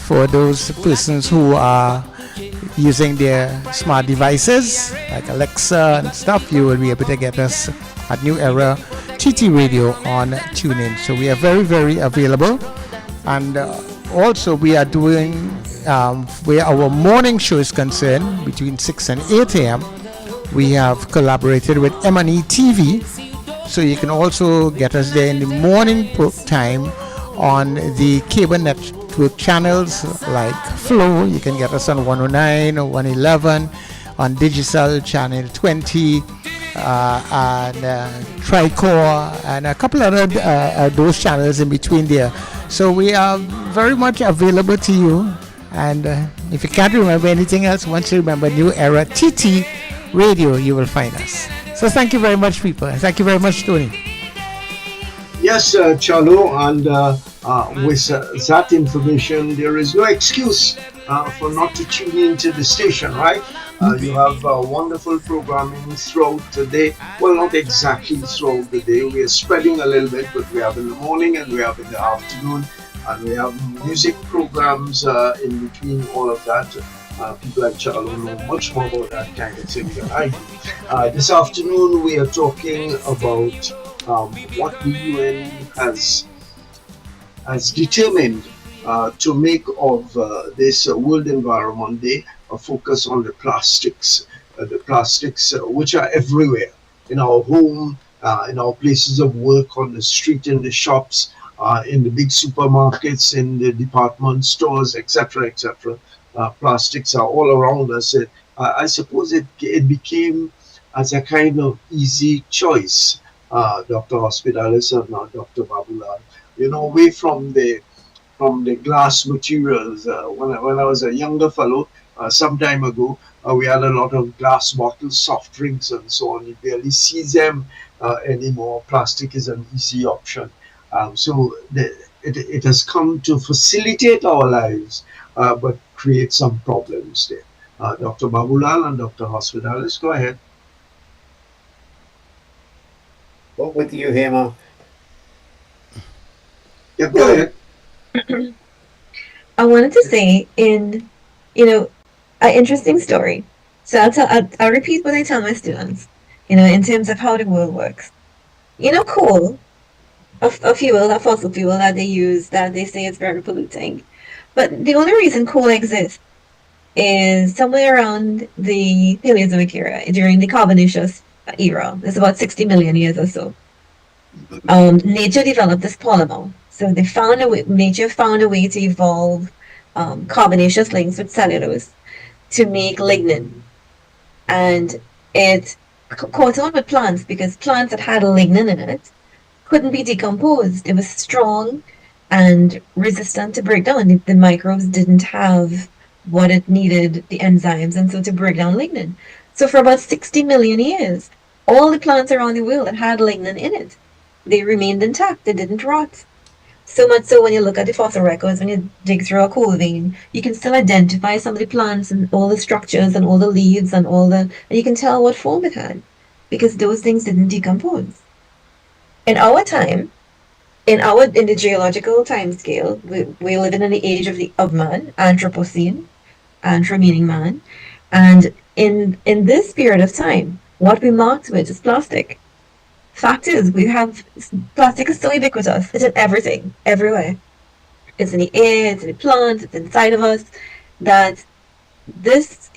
for those persons who are using their smart devices like Alexa and stuff. You will be able to get us at New Era TT Radio on TuneIn. So we are very, very available. And also we are doing, where our morning show is concerned, between 6 and 8 a.m., we have collaborated with M&E TV. So you can also get us there in the morning time on the cable network channels like Flow. You can get us on 109 or 111, on Digital Channel 20, and Tricore, and a couple other those channels in between there. So we are very much available to you. And if you can't remember anything else, once you remember New Era TT Radio, you will find us. So thank you very much, people. Thank you very much, Tony. Yes, Chalo, and with that information, there is no excuse for not to tune into the station, right? You have wonderful programming throughout the day. Well, not exactly throughout the day. We are spreading a little bit, but we have in the morning and we have in the afternoon, and we have music programs in between all of that. People like Charlo know much more about that kind of thing than I do. This afternoon, we are talking about what the UN has determined to make of this World Environment Day a focus on the plastics which are everywhere, in our home, in our places of work, on the street, in the shops, in the big supermarkets, in the department stores, etc., etc. Plastics are all around us. I suppose it became as a kind of easy choice, Dr. Hospitalis and Dr. Babulal, away from the glass materials. When I was a younger fellow, some time ago, we had a lot of glass bottles, soft drinks, and so on. You barely see them anymore. Plastic is an easy option. So it has come to facilitate our lives, but create some problems there. Dr. Babulal and Dr. Hospitalis, go ahead. What with you, Hema? Yeah, go ahead. I wanted to say an interesting story. So I'll repeat what I tell my students, in terms of how the world works. Coal, a fuel, a fossil fuel that they use, that they say is very polluting. But the only reason coal exists is somewhere around the Paleozoic era, during the Carbonaceous era. It's about 60 million years or so. Nature developed this polymer. So nature found a way to evolve carbonaceous links with cellulose to make lignin. And it caught on with plants because plants that had lignin in it couldn't be decomposed. It was strong and resistant to breakdown. The microbes didn't have what it needed, the enzymes, and so to break down lignin. So for about 60 million years, all the plants around the world that had lignin in it, they remained intact. They didn't rot. So much so when you look at the fossil records, when you dig through a coal vein, you can still identify some of the plants and all the structures and all the leaves and and you can tell what form it had, because those things didn't decompose. In our time, in the geological time scale, we live in the age of man, Anthropocene, Anthro meaning man, and in this period of time, what we marked with is plastic. Fact is, plastic is so ubiquitous. It's in everything, everywhere. It's in the air, it's in the plants, it's inside of us. That this,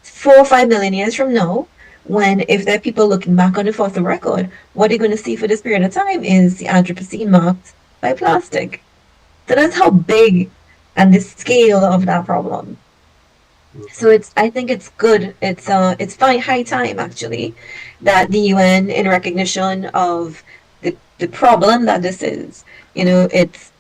4 or 5 million years from now, if there are people looking back on the fossil record, what they're going to see for this period of time is the Anthropocene marked by plastic. So that's how big and the scale of that problem. So I think it's good. It's high time actually that the UN, in recognition of the problem that this is, it's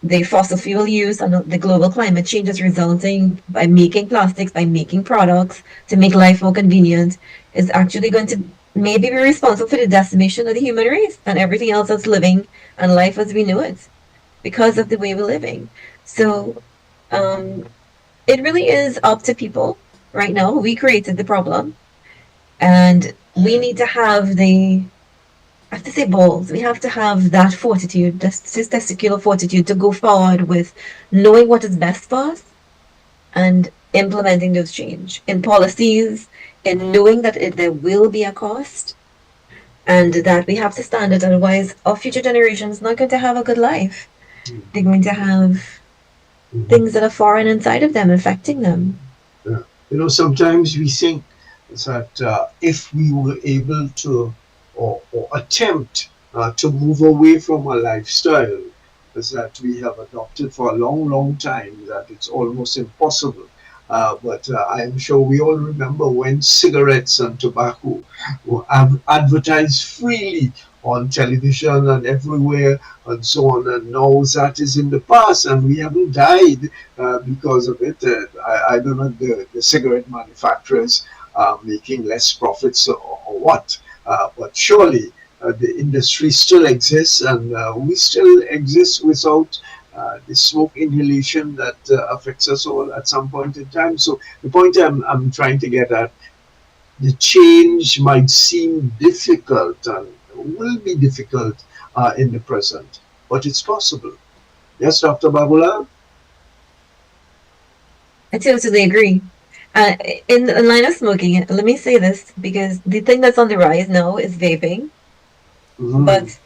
the fossil fuel use and the global climate change is resulting by making plastics, by making products to make life more convenient, is actually going to maybe we're responsible for the decimation of the human race and everything else that's living and life as we know it because of the way we're living. So it really is up to people right now. We created the problem, and we need to have I have to say balls. We have to have that fortitude, this testicular fortitude to go forward with knowing what is best for us and implementing those change in policies, in knowing that there will be a cost and that we have to stand it. Otherwise, our future generations not going to have a good life. They're going to have things that are foreign inside of them affecting them. Sometimes we think that if we were able to or attempt to move away from a lifestyle that we have adopted for a long, long time, that it's almost impossible. But I am sure we all remember when cigarettes and tobacco were advertised freely on television and everywhere and so on. And now that is in the past, and we haven't died because of it. I don't know the cigarette manufacturers are making less profits or what, but surely the industry still exists, and we still exist without the smoke inhalation that affects us all at some point in time. So the point I'm trying to get at, the change might seem difficult and will be difficult in the present, but it's possible. Yes, Dr. Babula? I totally agree. In the line of smoking, let me say this because the thing that's on the rise now is vaping. But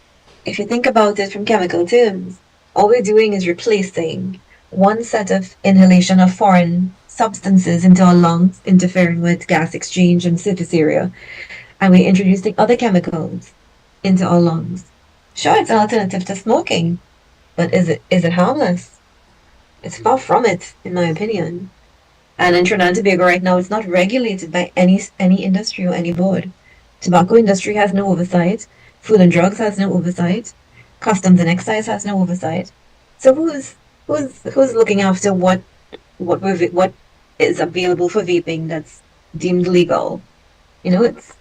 if you think about it from chemical terms, all we're doing is replacing one set of inhalation of foreign substances into our lungs, interfering with gas exchange and surface area, and we're introducing other chemicals into our lungs. Sure, it's an alternative to smoking, but is it harmless? It's far from it, in my opinion. And in Trinidad and Tobago right now, it's not regulated by any industry or any board. Tobacco industry has no oversight. Food and drugs has no oversight. Customs and excise has no oversight. So who's looking after what is available for vaping that's deemed legal? It's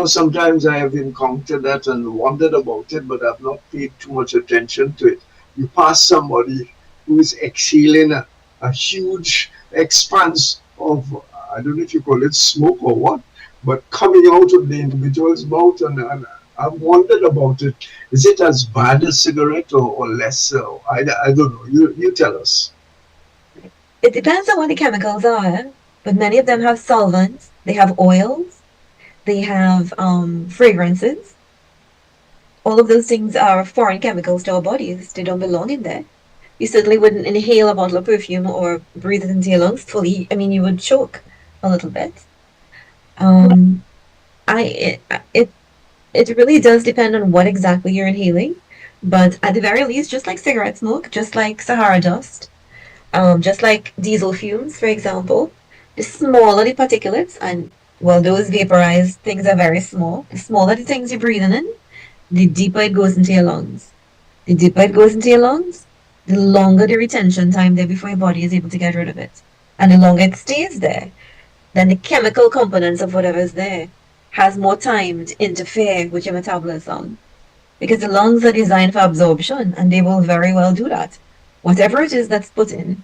sometimes I have encountered that and wondered about it, but I've not paid too much attention to it. You pass somebody who is exhaling a huge expanse of, I don't know if you call it smoke or what, but coming out of the individual's mouth, and I've wondered about it. Is it as bad as cigarette or less so? I don't know. You tell us. It depends on what the chemicals are, but many of them have solvents. They have oils. They have fragrances. All of those things are foreign chemicals to our bodies. They don't belong in there. You certainly wouldn't inhale a bottle of perfume or breathe it into your lungs fully. I mean, you would choke a little bit. It really does depend on what exactly you're inhaling, but at the very least, just like cigarette smoke, just like Sahara dust, just like diesel fumes, for example, the smaller the particulates, and well, those vaporized things are very small. The smaller the things you're breathing in, the deeper it goes into your lungs. The deeper it goes into your lungs, the longer the retention time there before your body is able to get rid of it. And the longer it stays there, then the chemical components of whatever is there has more time to interfere with your metabolism. Because the lungs are designed for absorption, and they will very well do that. Whatever it is that's put in.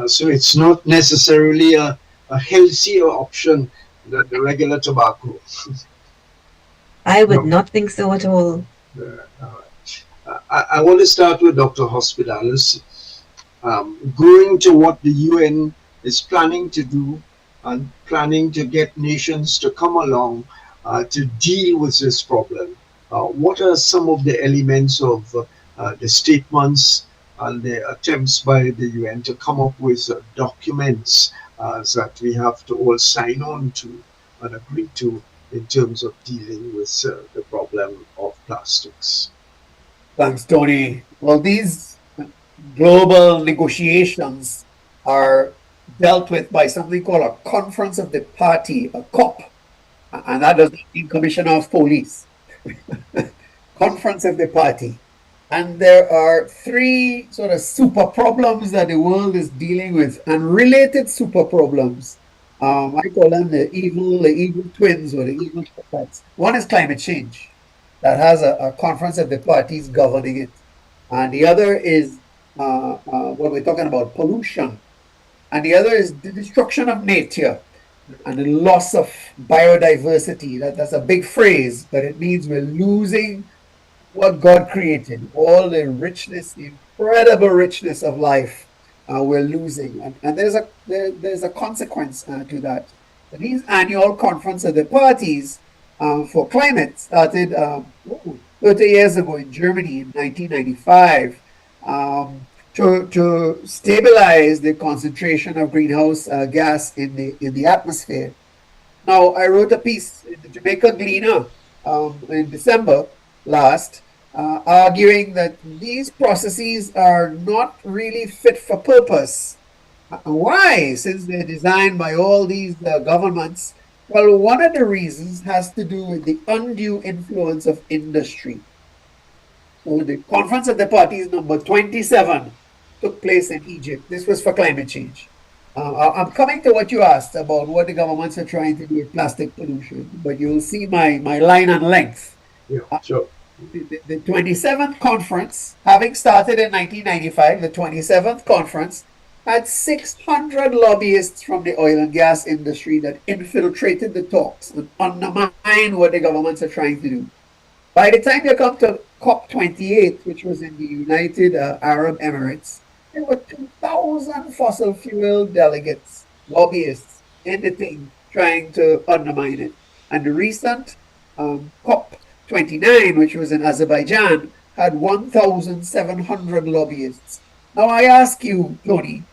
So it's not necessarily a healthier option than the regular tobacco. I would not think so at all. I want to start with Dr. Hospitalis. Going to what the UN is planning to do and planning to get nations to come along to deal with this problem. What are some of the elements of the statements and the attempts by the UN to come up with documents that we have to all sign on to and agree to in terms of dealing with the problem of plastics? Thanks, Tony. Well, these global negotiations are dealt with by something called a Conference of the Party, a COP, and that does not mean Commissioner of Police. Conference of the Party. And there are three sort of super problems that the world is dealing with, and related super problems. I call them the evil twins or the evil triplets. One is climate change that has a conference of the parties governing it. And the other is what we're talking about, pollution. And the other is the destruction of nature and the loss of biodiversity. That's a big phrase, but it means we're losing what God created, all the richness, the incredible richness of life, we're losing, and there's a consequence to that. These annual conference of the parties for climate started 30 years ago in Germany in 1995 to stabilize the concentration of greenhouse gas in the atmosphere. Now, I wrote a piece in the Jamaica Gleaner in December last, arguing that these processes are not really fit for purpose. Why? Since they're designed by all these governments. Well, one of the reasons has to do with the undue influence of industry. So the Conference of the Parties number 27 took place in Egypt. This was for climate change. I'm coming to what you asked about what the governments are trying to do with plastic pollution, but you'll see my line and length. Yeah, sure. The 27th conference, having started in 1995, the 27th conference had 600 lobbyists from the oil and gas industry that infiltrated the talks and undermined what the governments are trying to do. By the time you come to COP28, which was in the United Arab Emirates, there were 2,000 fossil fuel delegates, lobbyists in the thing trying to undermine it. And the recent COP29, which was in Azerbaijan, had 1,700 lobbyists. Now I ask you, Tony,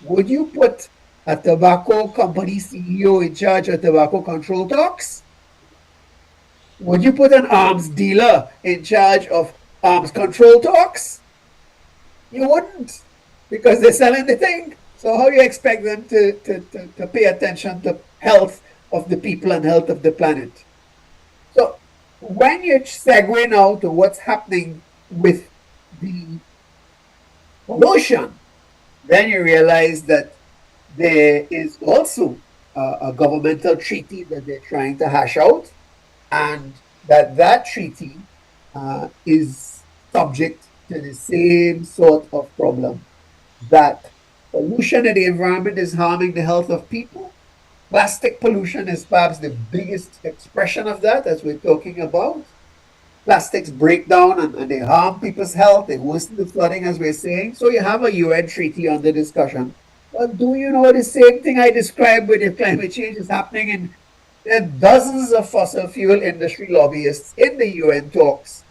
would you put a tobacco company CEO in charge of tobacco control talks? Would you put an arms dealer in charge of arms control talks? You wouldn't, because they're selling the thing. So how you expect them to pay attention to health of the people and health of the planet? So when you segue now to what's happening with the pollution, then you realize that there is also a governmental treaty that they're trying to hash out, and that treaty is subject to the same sort of problem, that pollution in the environment is harming the health of people. Plastic pollution is perhaps the biggest expression of that, as we're talking about. Plastics break down and they harm people's health, they worsen the flooding, as we're saying. So you have a UN treaty under discussion. But do you know the same thing I described with the climate change is happening in there are dozens of fossil fuel industry lobbyists in the UN talks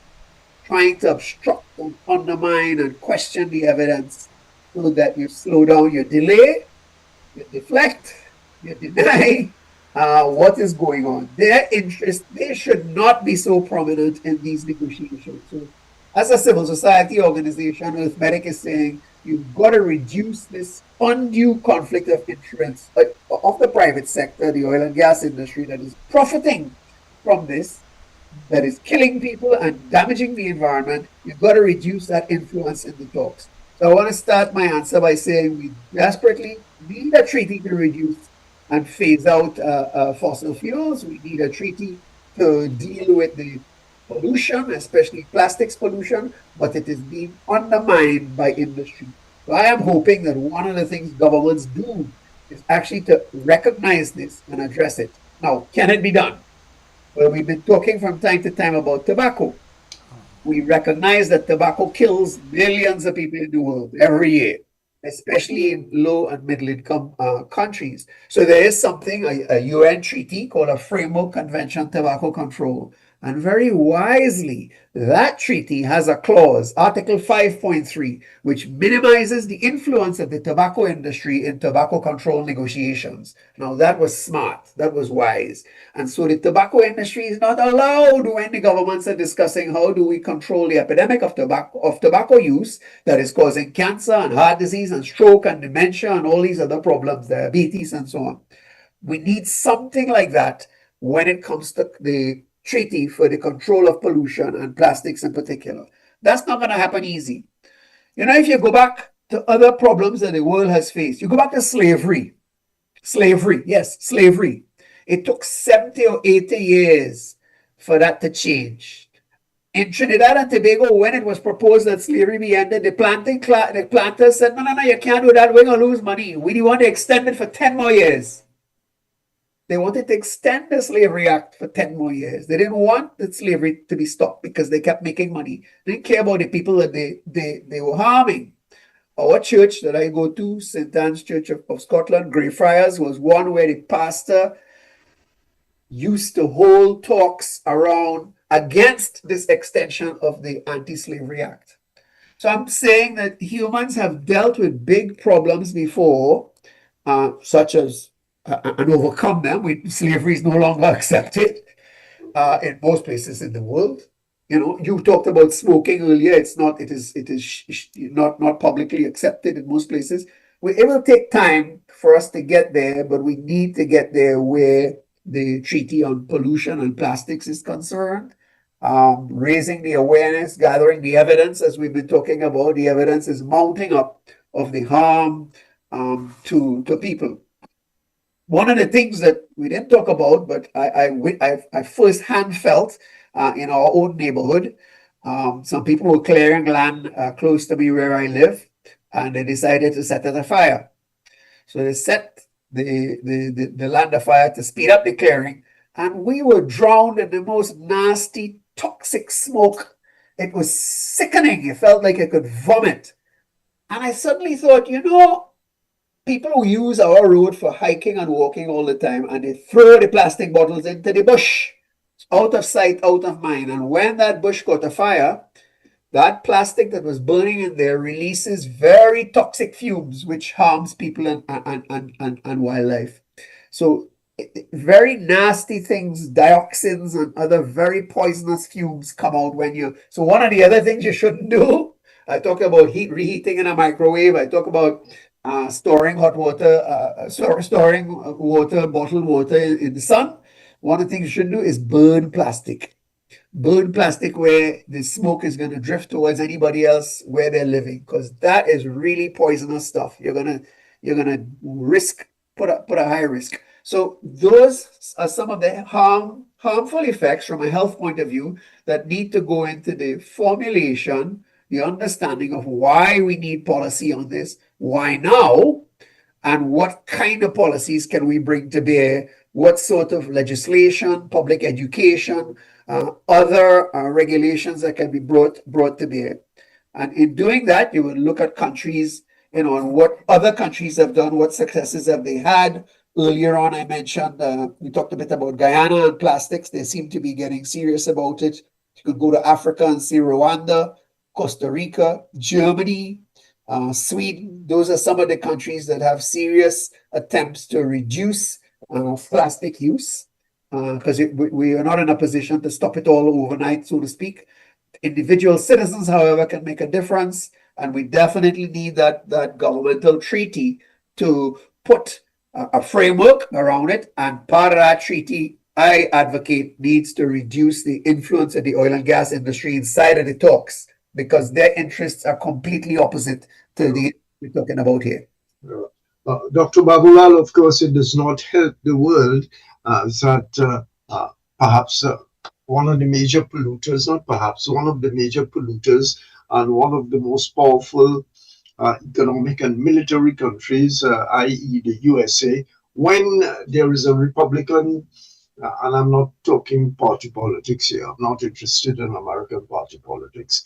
trying to obstruct and undermine and question the evidence so that you slow down, you delay, you deflect, you deny what is going on. Their interest, they should not be so prominent in these negotiations. So as a civil society organization, Earthmedic is saying you've got to reduce this undue conflict of interest of the private sector, the oil and gas industry that is profiting from this, that is killing people and damaging the environment. You've got to reduce that influence in the talks. So I want to start my answer by saying we desperately need a treaty to reduce and phase out fossil fuels. We need a treaty to deal with the pollution, especially plastics pollution, but it is being undermined by industry. So I am hoping that one of the things governments do is actually to recognize this and address it. Now, can it be done? Well, we've been talking from time to time about tobacco. We recognize that tobacco kills millions of people in the world every year, especially in low and middle income countries. So there is something, a UN treaty called a Framework Convention on Tobacco Control. And very wisely, that treaty has a clause, Article 5.3, which minimizes the influence of the tobacco industry in tobacco control negotiations. Now, that was smart. That was wise. And so the tobacco industry is not allowed when the governments are discussing how do we control the epidemic of tobacco use that is causing cancer and heart disease and stroke and dementia and all these other problems, diabetes and so on. We need something like that when it comes to the treaty for the control of pollution and plastics in particular. That's not going to happen easy. You know, if you go back to other problems that the world has faced, you go back to slavery. Slavery, yes, slavery. It took 70 or 80 years for that to change. In Trinidad and Tobago, when it was proposed that slavery be ended, the planters said, no, you can't do that. We're going to lose money. We want to extend it for 10 more years. They wanted to extend the Slavery Act for 10 more years. They didn't want the slavery to be stopped because they kept making money. They didn't care about the people that they were harming. Our church that I go to, St. Anne's Church of Scotland, Greyfriars, was one where the pastor used to hold talks around against this extension of the Anti-Slavery Act. So I'm saying that humans have dealt with big problems before, such as and overcome them. Slavery is no longer accepted in most places in the world. You know, you talked about smoking earlier. It is not publicly accepted in most places. It will take time for us to get there, but we need to get there where the Treaty on Pollution and Plastics is concerned. Raising the awareness, gathering the evidence, as we've been talking about. The evidence is mounting up of the harm to people. One of the things that we didn't talk about, but I firsthand felt in our own neighborhood, some people were clearing land close to me where I live, and they decided to set it afire. So they set the land afire to speed up the clearing, and we were drowned in the most nasty, toxic smoke. It was sickening. You felt like you could vomit. And I suddenly thought, you know, people who use our road for hiking and walking all the time, and they throw the plastic bottles into the bush. It's out of sight, out of mind. And when that bush caught a fire, that plastic that was burning in there releases very toxic fumes, which harms people and wildlife. So very nasty things, dioxins and other very poisonous fumes come out when you... So one of the other things you shouldn't do, I talk about reheating in a microwave. I talk about storing hot water, storing water, bottled water in the sun. One of the things you shouldn't do is burn plastic. Burn plastic where the smoke is going to drift towards anybody else where they're living, because that is really poisonous stuff. You're gonna put a high risk. So those are some of the harmful effects from a health point of view that need to go into the formulation, the understanding of why we need policy on this, why now, and what kind of policies can we bring to bear, what sort of legislation, public education, other regulations that can be brought to bear. And in doing that, you will look at countries, you know, and what other countries have done, what successes have they had. Earlier on, I mentioned, we talked a bit about Guyana and plastics. They seem to be getting serious about it. You could go to Africa and see Rwanda, Costa Rica, Germany, Sweden. Those are some of the countries that have serious attempts to reduce plastic use, because we are not in a position to stop it all overnight, so to speak. Individual citizens, however, can make a difference, and we definitely need that governmental treaty to put a framework around it. And part of that treaty, I advocate, needs to reduce the influence of the oil and gas industry inside of the talks, because their interests are completely opposite to the we're talking about here. Dr. Babulal, of course, it does not help the world that perhaps one of the major polluters, not perhaps, one of the major polluters and one of the most powerful economic and military countries, i.e. the USA, when there is a Republican, and I'm not talking party politics here, I'm not interested in American party politics,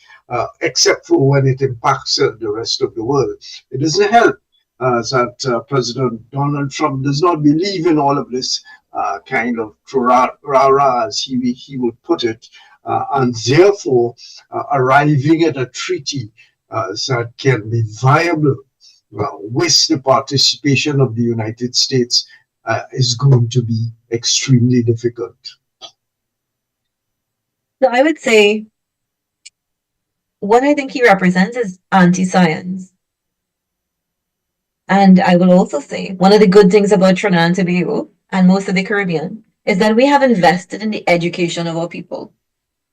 except for when it impacts the rest of the world. It doesn't help that President Donald Trump does not believe in all of this kind of rah-rah, as he would put it, and therefore arriving at a treaty that can be viable with the participation of the United States is going to be extremely difficult. So I would say what I think he represents is anti-science. And I will also say one of the good things about Trinidad and Tobago and most of the Caribbean is that we have invested in the education of our people.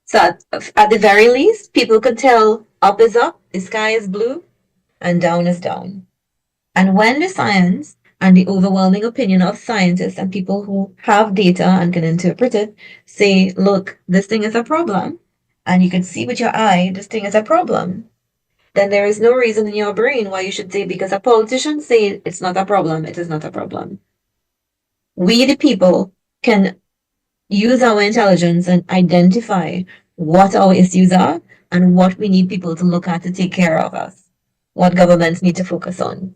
So at the very least, people could tell up is up, the sky is blue, and down is down. And when the science And the overwhelming opinion of scientists and people who have data and can interpret it say, look, this thing is a problem. And you can see with your eye, this thing is a problem. Then there is no reason in your brain why you should say, because a politician say it's not a problem, it is not a problem. We, the people, can use our intelligence and identify what our issues are and what we need people to look at to take care of us, what governments need to focus on.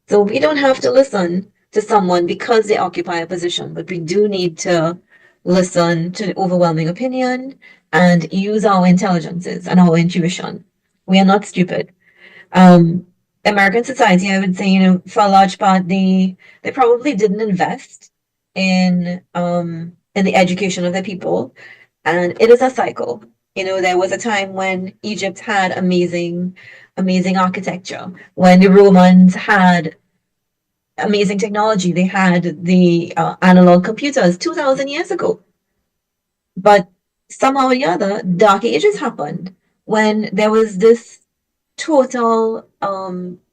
So we don't have to listen to someone because they occupy a position, but we do need to listen to the overwhelming opinion and use our intelligences and our intuition. We are not stupid. American society, I would say, for a large part, they probably didn't invest in the education of the people, and it is a cycle. There was a time when Egypt had amazing architecture, when the Romans had amazing technology. They had the analog computers 2,000 years ago. But somehow or the other, dark ages happened when there was this total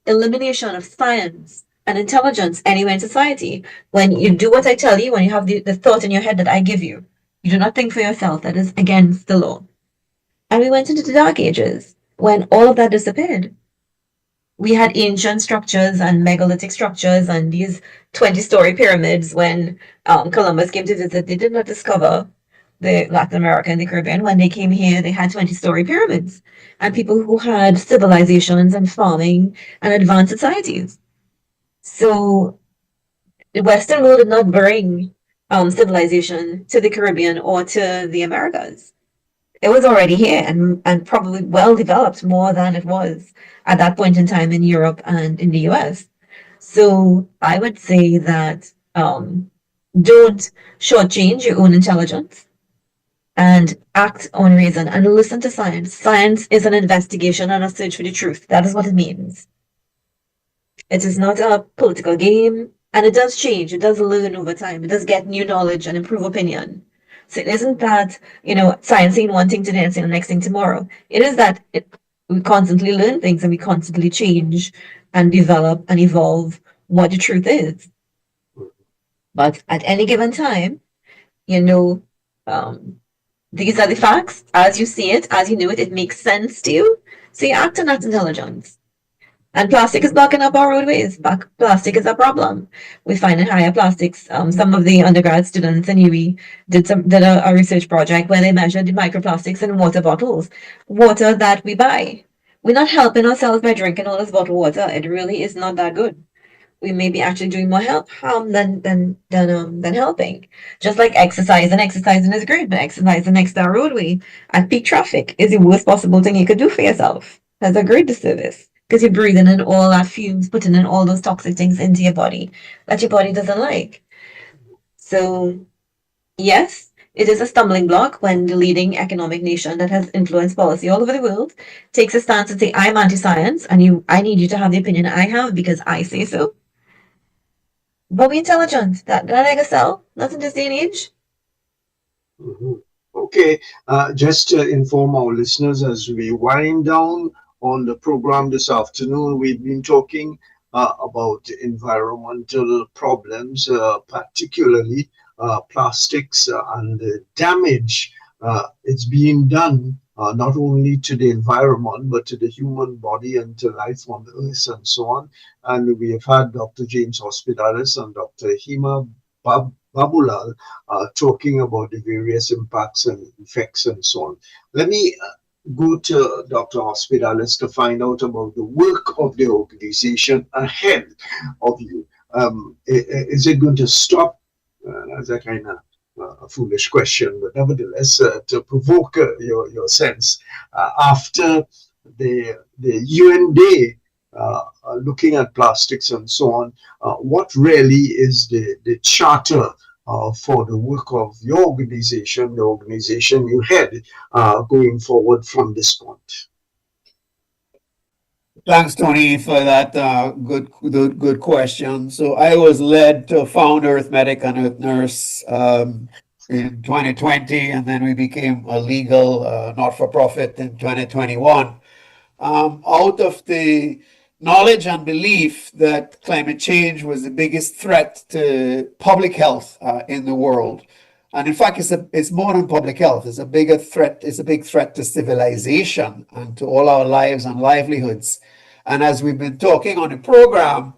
elimination of science and intelligence anywhere in society. When you do what I tell you, when you have the thought in your head that I give you, you do not think for yourself. That is against the law. And we went into the dark ages when all of that disappeared. We had ancient structures and megalithic structures and these 20-story pyramids. When Columbus came to visit, they did not discover the Latin America and the Caribbean. When they came here, they had 20-story pyramids and people who had civilizations and farming and advanced societies. So the Western world did not bring civilization to the Caribbean or to the Americas. It was already here and probably well developed more than it was at that point in time in Europe and in the US. So I would say that don't shortchange your own intelligence and act on reason and listen to science. Science is an investigation and a search for the truth. That is what it means. It is not a political game, and it does change. It does learn over time. It does get new knowledge and improve opinion. So it isn't that, science saying one thing today and saying the next thing tomorrow. It is that we constantly learn things and we constantly change and develop and evolve what the truth is. But at any given time, these are the facts as you see it, as you know it. It makes sense to you. So you act on that intelligence. And plastic is blocking up our roadways. Plastic is a problem. We find in higher plastics. Some of the undergrad students in UWI did a research project where they measured the microplastics in water bottles, water that we buy. We're not helping ourselves by drinking all this bottled water. It really is not that good. We may be actually doing more harm than helping. Just like exercising is great, but exercising next to a roadway at peak traffic is the worst possible thing you could do for yourself. That's a great disservice because you're breathing in all that fumes, putting in all those toxic things into your body that your body doesn't like. So, yes, it is a stumbling block when the leading economic nation that has influenced policy all over the world takes a stance and say, I'm anti-science and I need you to have the opinion I have because I say so. But we're intelligent. That I sell. Not in this day and age. Okay, just to inform our listeners as we wind down on the program this afternoon, we've been talking about environmental problems, particularly plastics and the damage it's being done not only to the environment but to the human body and to life on the earth and so on. And we have had Dr. James Hospitalis and Dr. Hima Babulal talking about the various impacts and effects and so on. Let me go to Dr. Hospitalis to find out about the work of the organization ahead of you. Is it going to stop? That's a kind of a foolish question, but nevertheless, to provoke your sense, after the UN Day looking at plastics and so on, what really is the charter for the work of your organization, the organization you head, going forward from this point? Thanks, Tony, for that good question. So I was led to found Arithmetic and Earth Nurse in 2020, and then we became a legal not-for-profit in 2021. Out of the knowledge and belief that climate change was the biggest threat to public health in the world. And in fact, it's more than public health. It's a bigger threat. It's a big threat to civilization and to all our lives and livelihoods. And as we've been talking on the program,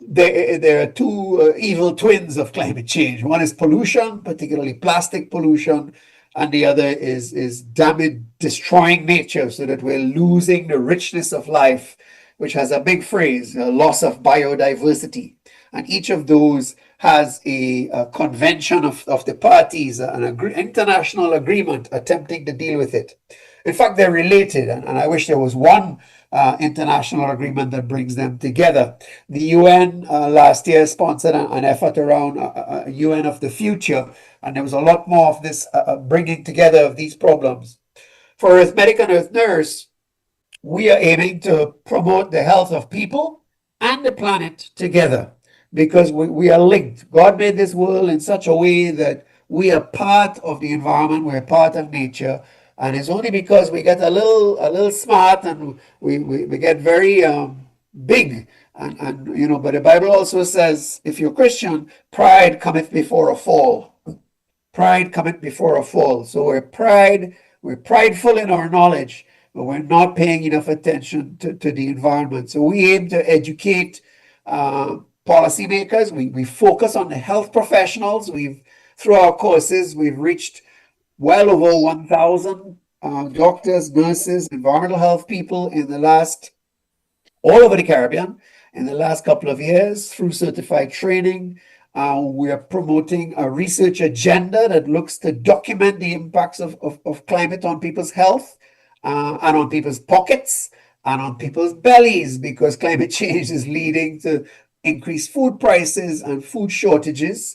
there are two evil twins of climate change. One is pollution, particularly plastic pollution, and the other is destroying nature, so that we're losing the richness of life, which has a big phrase, loss of biodiversity. And each of those has a convention of the parties, an international agreement attempting to deal with it. In fact, they're related, and I wish there was one international agreement that brings them together. The UN last year sponsored an effort around a UN of the future, and there was a lot more of this bringing together of these problems. For Earth Medic and Earth Nurse, we are aiming to promote the health of people and the planet together, because we are linked. God made this world in such a way that we are part of the environment, we're part of nature, and it's only because we get a little smart and we get very big, and you know. But the Bible also says, if you're Christian, pride cometh before a fall. Pride cometh before a fall. So we're prideful in our knowledge, but we're not paying enough attention to the environment. So we aim to educate policymakers. We focus on the health professionals. Through our courses, we've reached well over 1,000 doctors, nurses, environmental health people all over the Caribbean in the last couple of years through certified training. We are promoting a research agenda that looks to document the impacts of climate on people's health and on people's pockets and on people's bellies, because climate change is leading to increased food prices and food shortages,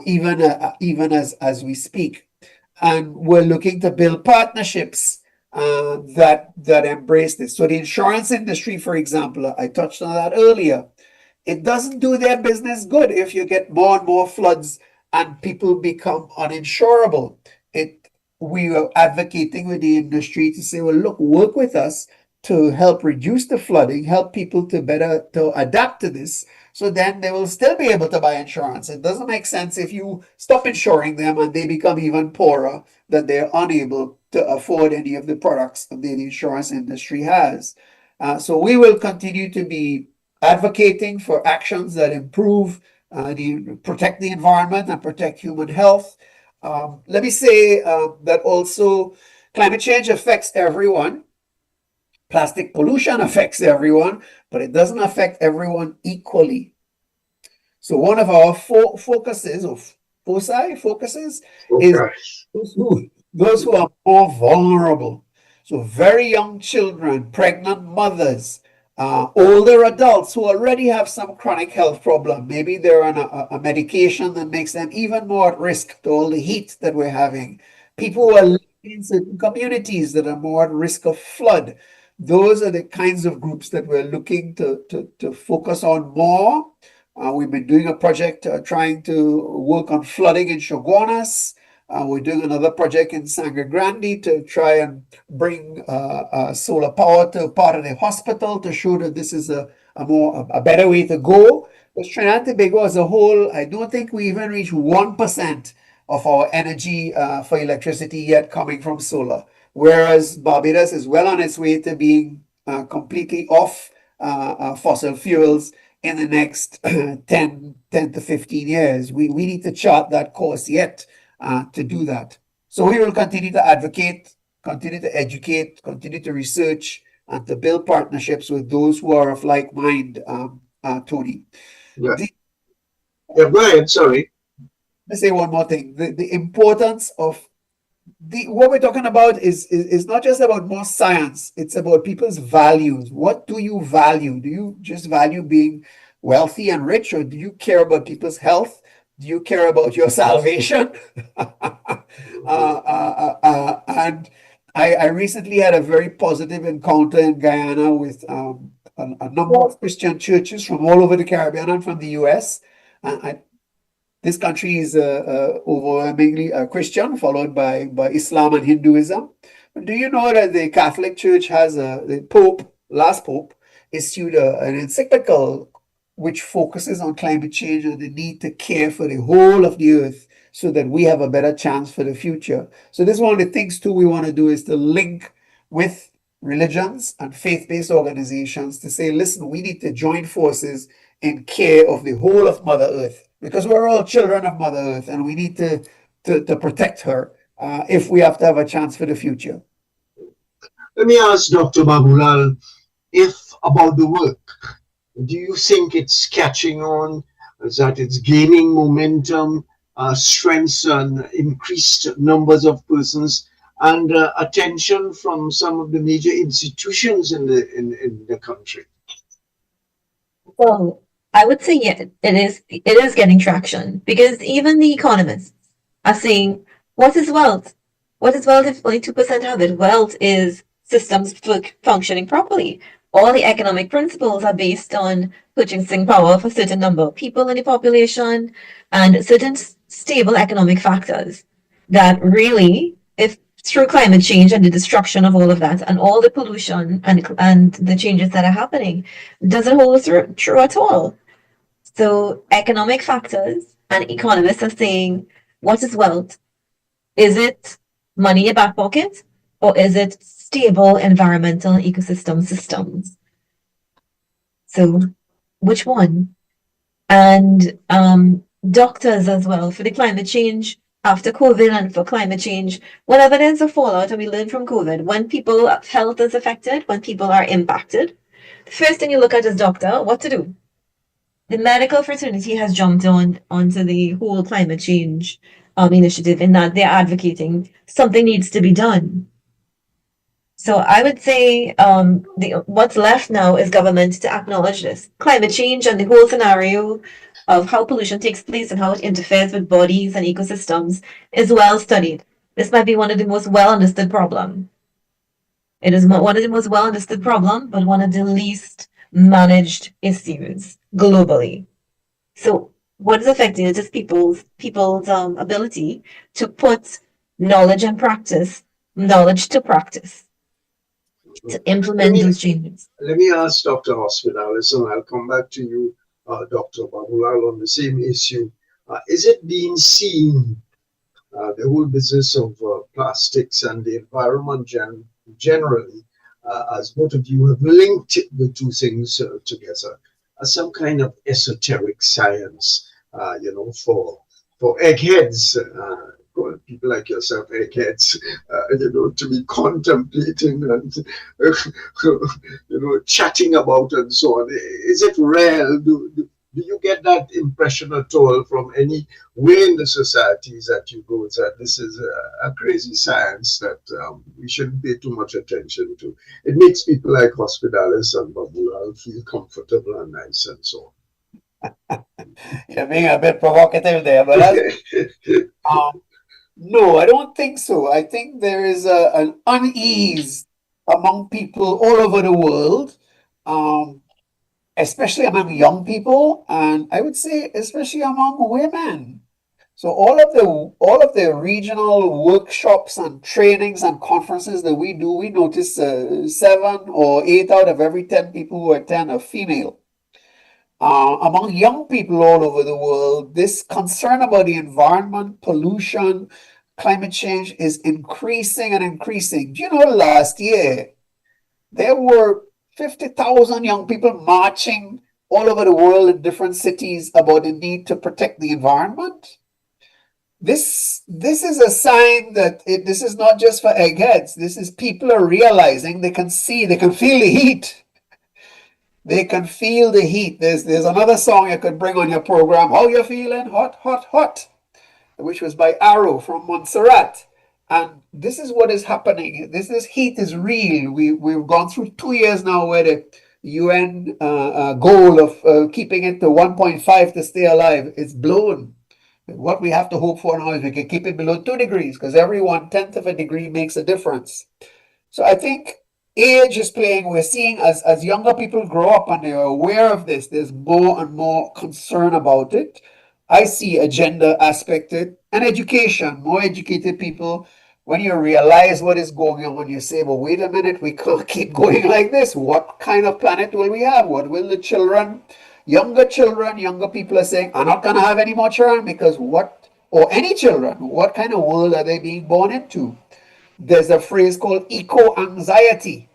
even as we speak. And we're looking to build partnerships that embrace this. So the insurance industry, for example, I touched on that earlier. It doesn't do their business good if you get more and more floods and people become uninsurable. We are advocating with the industry to say, well, look, work with us to help reduce the flooding, help people to adapt to this, so then they will still be able to buy insurance. It doesn't make sense if you stop insuring them and they become even poorer, that they're unable to afford any of the products that the insurance industry has. So we will continue to be advocating for actions that improve, protect the environment and protect human health. Let me say that also climate change affects everyone. Plastic pollution affects everyone, but it doesn't affect everyone equally. So one of our focuses is those who are more vulnerable. So very young children, pregnant mothers, older adults who already have some chronic health problem. Maybe they're on a medication that makes them even more at risk to all the heat that we're having. People who are living in certain communities that are more at risk of flood. Those are the kinds of groups that we're looking to focus on more. We've been doing a project trying to work on flooding in Shogunas. We're doing another project in Sangre Grande to try and bring solar power to part of the hospital to show that this is a better way to go. But Trinidad and Tobago as a whole, I don't think we even reach 1% of our energy for electricity yet coming from solar. Whereas Barbados is well on its way to being completely off fossil fuels in the next 10 to 15 years. We need to chart that course yet to do that. So we will continue to advocate, continue to educate, continue to research, and to build partnerships with those who are of like mind, Tony. Yeah. Go ahead, sorry. Let's say one more thing. The importance of what we're talking about is not just about more science, it's about people's values. What do you value? Do you just value being wealthy and rich, or do you care about people's health? Do you care about your salvation? And I recently had a very positive encounter in Guyana with a number of Christian churches from all over the Caribbean and from the US. This country is overwhelmingly Christian, followed by Islam and Hinduism. But do you know that the Catholic Church has the Pope, last Pope, issued an encyclical which focuses on climate change and the need to care for the whole of the earth so that we have a better chance for the future. So this is one of the things too we want to do is to link with religions and faith-based organizations to say, listen, we need to join forces in care of the whole of Mother Earth because we're all children of Mother Earth and we need to protect her if we have to have a chance for the future. Let me ask Dr. Babulal if about the work. Do you think it's catching on, that it's gaining momentum, strengths and increased numbers of persons, and attention from some of the major institutions in the country? Well, I would say yeah, it is getting traction because even the economists are saying, what is wealth? What is wealth if only 2% have it? Wealth is systems functioning properly. All the economic principles are based on purchasing power for a certain number of people in the population and certain stable economic factors that really, if through climate change and the destruction of all of that and all the pollution and the changes that are happening, doesn't hold true at all. So economic factors and economists are saying, what is wealth? Is it money in your back pocket or is it stable environmental ecosystem systems? So which one? And doctors as well for the climate change after COVID and for climate change, whenever there's a fallout, and we learn from COVID, when people health is affected, when people are impacted, the first thing you look at is doctor, what to do. The medical fraternity has jumped onto the whole climate change initiative in that they're advocating something needs to be done. So I would say what's left now is government to acknowledge this. Climate change and the whole scenario of how pollution takes place and how it interferes with bodies and ecosystems is well studied. This might be one of the most well understood problem. It is one of the most well understood problem, but one of the least managed issues globally. So what is affecting it is people's ability to put knowledge to practice, to implement those changes. Let me ask Dr. Hospitalis, and I'll come back to you, Dr. Babulal, on the same issue. Is it being seen, the whole business of plastics and the environment generally, as both of you have linked the two things together, as some kind of esoteric science, for eggheads, people like yourself, eggheads, to be contemplating and, chatting about and so on. Is it real? Do you get that impression at all from any way in the societies that you go that this is a crazy science that we shouldn't pay too much attention to? It makes people like Hospitalis and Babulal feel comfortable and nice and so on. You're being a bit provocative there, but no, I don't think so. I think there is an unease among people all over the world, especially among young people, and I would say especially among women. So all of the regional workshops and trainings and conferences that we do, we notice 7 or 8 out of every 10 people who attend are female. Among young people all over the world, this concern about the environment, pollution, climate change is increasing and increasing. Do you know last year there were 50,000 young people marching all over the world in different cities about the need to protect the environment? This is a sign that this is not just for eggheads. This is people are realizing they can feel the heat. They can feel the heat. There's another song you could bring on your program, How You Feeling? Hot, hot, hot, which was by Arrow from Montserrat. And this is what is happening. This heat is real. We've gone through 2 years now where the UN goal of keeping it to 1.5 to stay alive is blown. What we have to hope for now is we can keep it below 2 degrees because every 1/10 of a degree makes a difference. So I think age is playing. We're seeing as younger people grow up and they're aware of this, there's more and more concern about it. I see a gender aspected and education, more educated people when you realize what is going on, you say, well, wait a minute, we can't keep going like this. What kind of planet will we have? What will the children, younger people are saying, I'm not going to have any more children because what, or any children, what kind of world are they being born into? There's a phrase called eco-anxiety.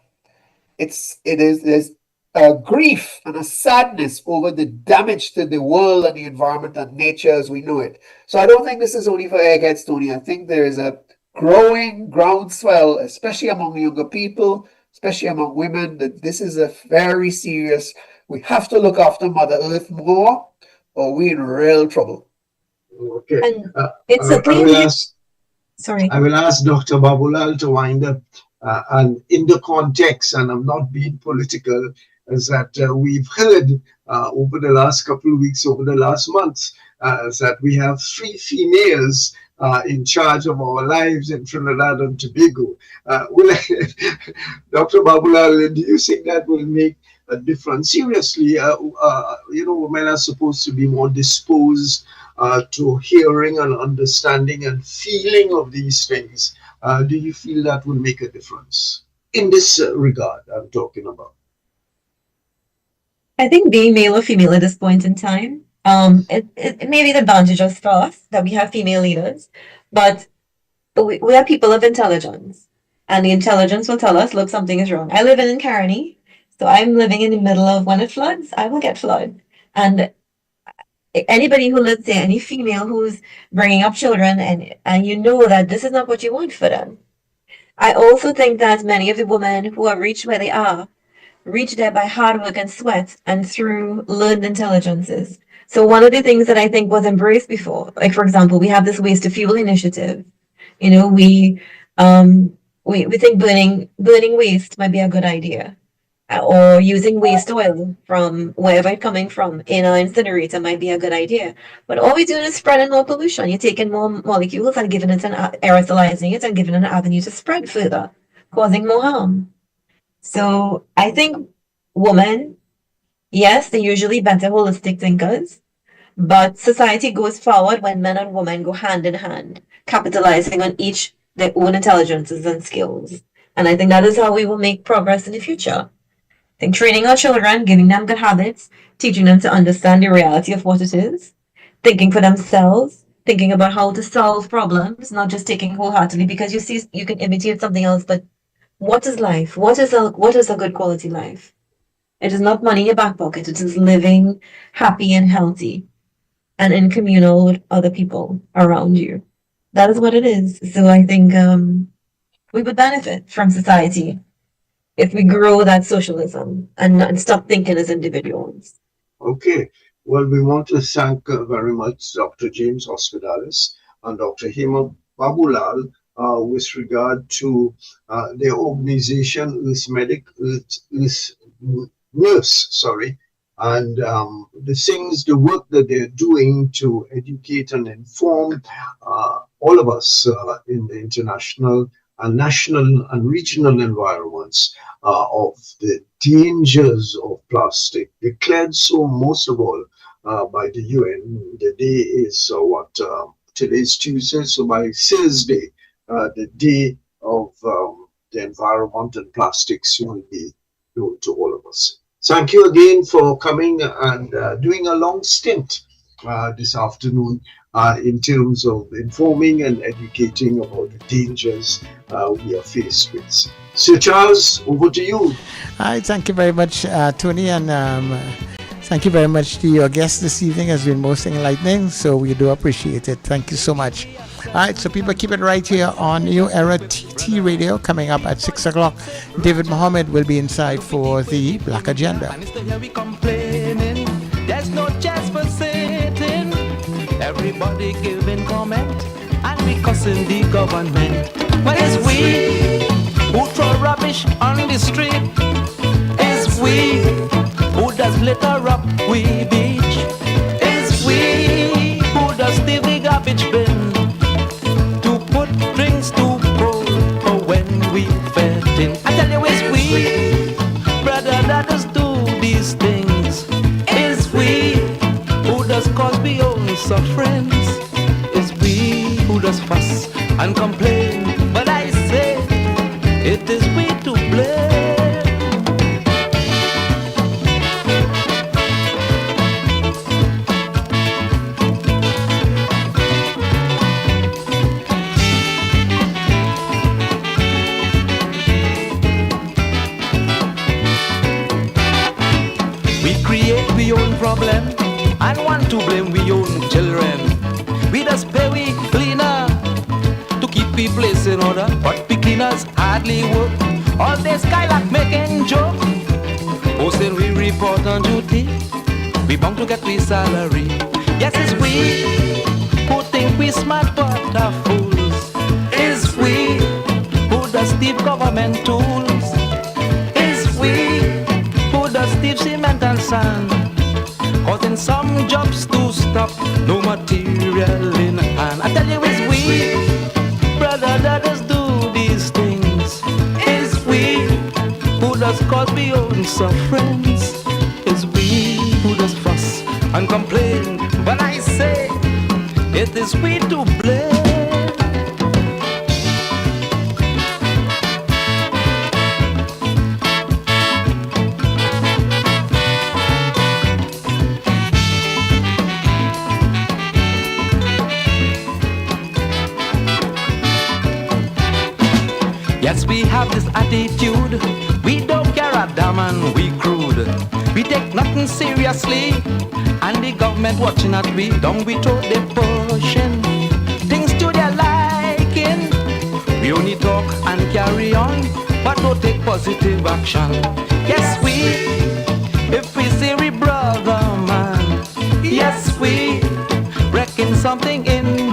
There's a grief and a sadness over the damage to the world and the environment and nature as we know it. So I don't think this is only for eggheads, Tony. I think there is a growing groundswell, especially among younger people, especially among women, that this is a very serious, we have to look after Mother Earth more or we're in real trouble. Okay. And it's I will ask Dr. Babulal to wind up. And in the context, and I'm not being political, is that we've heard over the last couple of weeks, over the last months, is that we have 3 females in charge of our lives in Trinidad and Tobago. Dr. Babulal, do you think that will make a difference? Seriously, women are supposed to be more disposed to hearing and understanding and feeling of these things. Do you feel that will make a difference in this regard I'm talking about? I think being male or female at this point in time, it may be the advantage of us that we have female leaders, but we are people of intelligence, and the intelligence will tell us, look, something is wrong. I live in Caroni, so I'm living in the middle of when it floods, I will get flood. And anybody who lives there, any female who's bringing up children, and you know that this is not what you want for them. I also think that many of the women who have reached where they are, reached there by hard work and sweat and through learned intelligences. So one of the things that I think was embraced before, like for example, we have this waste to fuel initiative. You know, we think burning waste might be a good idea. Or using waste oil from wherever it's coming from in our incinerator might be a good idea. But all we're doing is spreading more pollution. You're taking more molecules and giving it aerosolizing it and giving it an avenue to spread further, causing more harm. So I think women, yes, they're usually better holistic thinkers, but society goes forward when men and women go hand in hand, capitalizing on each their own intelligences and skills. And I think that is how we will make progress in the future. I think training our children, giving them good habits, teaching them to understand the reality of what it is, thinking for themselves, thinking about how to solve problems, not just taking wholeheartedly because you see you can imitate something else, but what is life? What is a good quality life? It is not money in your back pocket. It is living happy and healthy and in communal with other people around you. That is what it is. So I think we would benefit from society if we grow that socialism and stop thinking as individuals. Okay. Well, we want to thank very much Dr. James Hospitalis and Dr. Hema Babulal with regard to their organization, Earth Nurse, and the work that they're doing to educate and inform all of us in the international and national and regional environments of the dangers of plastic, declared so most of all by the UN. The day is today's Tuesday, so by Thursday, the day of the environment and plastics will be known to all of us. Thank you again for coming and doing a long stint this afternoon in terms of informing and educating about the dangers we are faced with. Sir Charles, over to you. All right, thank you very much, Tony, and thank you very much to your guest this evening. Has been most enlightening, so we do appreciate it. Thank you so much. All right, so people keep it right here on New Era TT Radio. Coming up at 6 o'clock, David Mohammed will be inside for the Black Agenda. There's no chance for sitting. Everybody giving comment and we cussing the government. But it's we who throw rubbish on the street. It's we who does litter up we beach. It's we who does the garbage bin to put drinks to cold for when we fetting. I tell you it's we, brother, that does do these things. It's we who does cause beyond sufferance. It's we who does fuss and complain. But It is we to blame. Create we own problem and want to blame we own children. We just pay we cleaner to keep the place in order, but we cleaners hardly work. All this skylark making joke. Posting we report on duty, we bound to get we salary. Yes, it's we who think we smart but are fools. It's we who does steal government tools. It's we the steep cement and sand, causing some jobs to stop, no material in hand. I tell you it's we, brother, that does do these things. It's we who does cause we own sufferings. It's we who does fuss and complain. But I say, it is we to blame. Yes, we have this attitude. We don't care a damn and we crude. We take nothing seriously, and the government watching at we. Don't we throw the pushing things to their liking. We only talk and carry on, but don't take positive action. Yes, if we say we brother man, yes, we reckon something in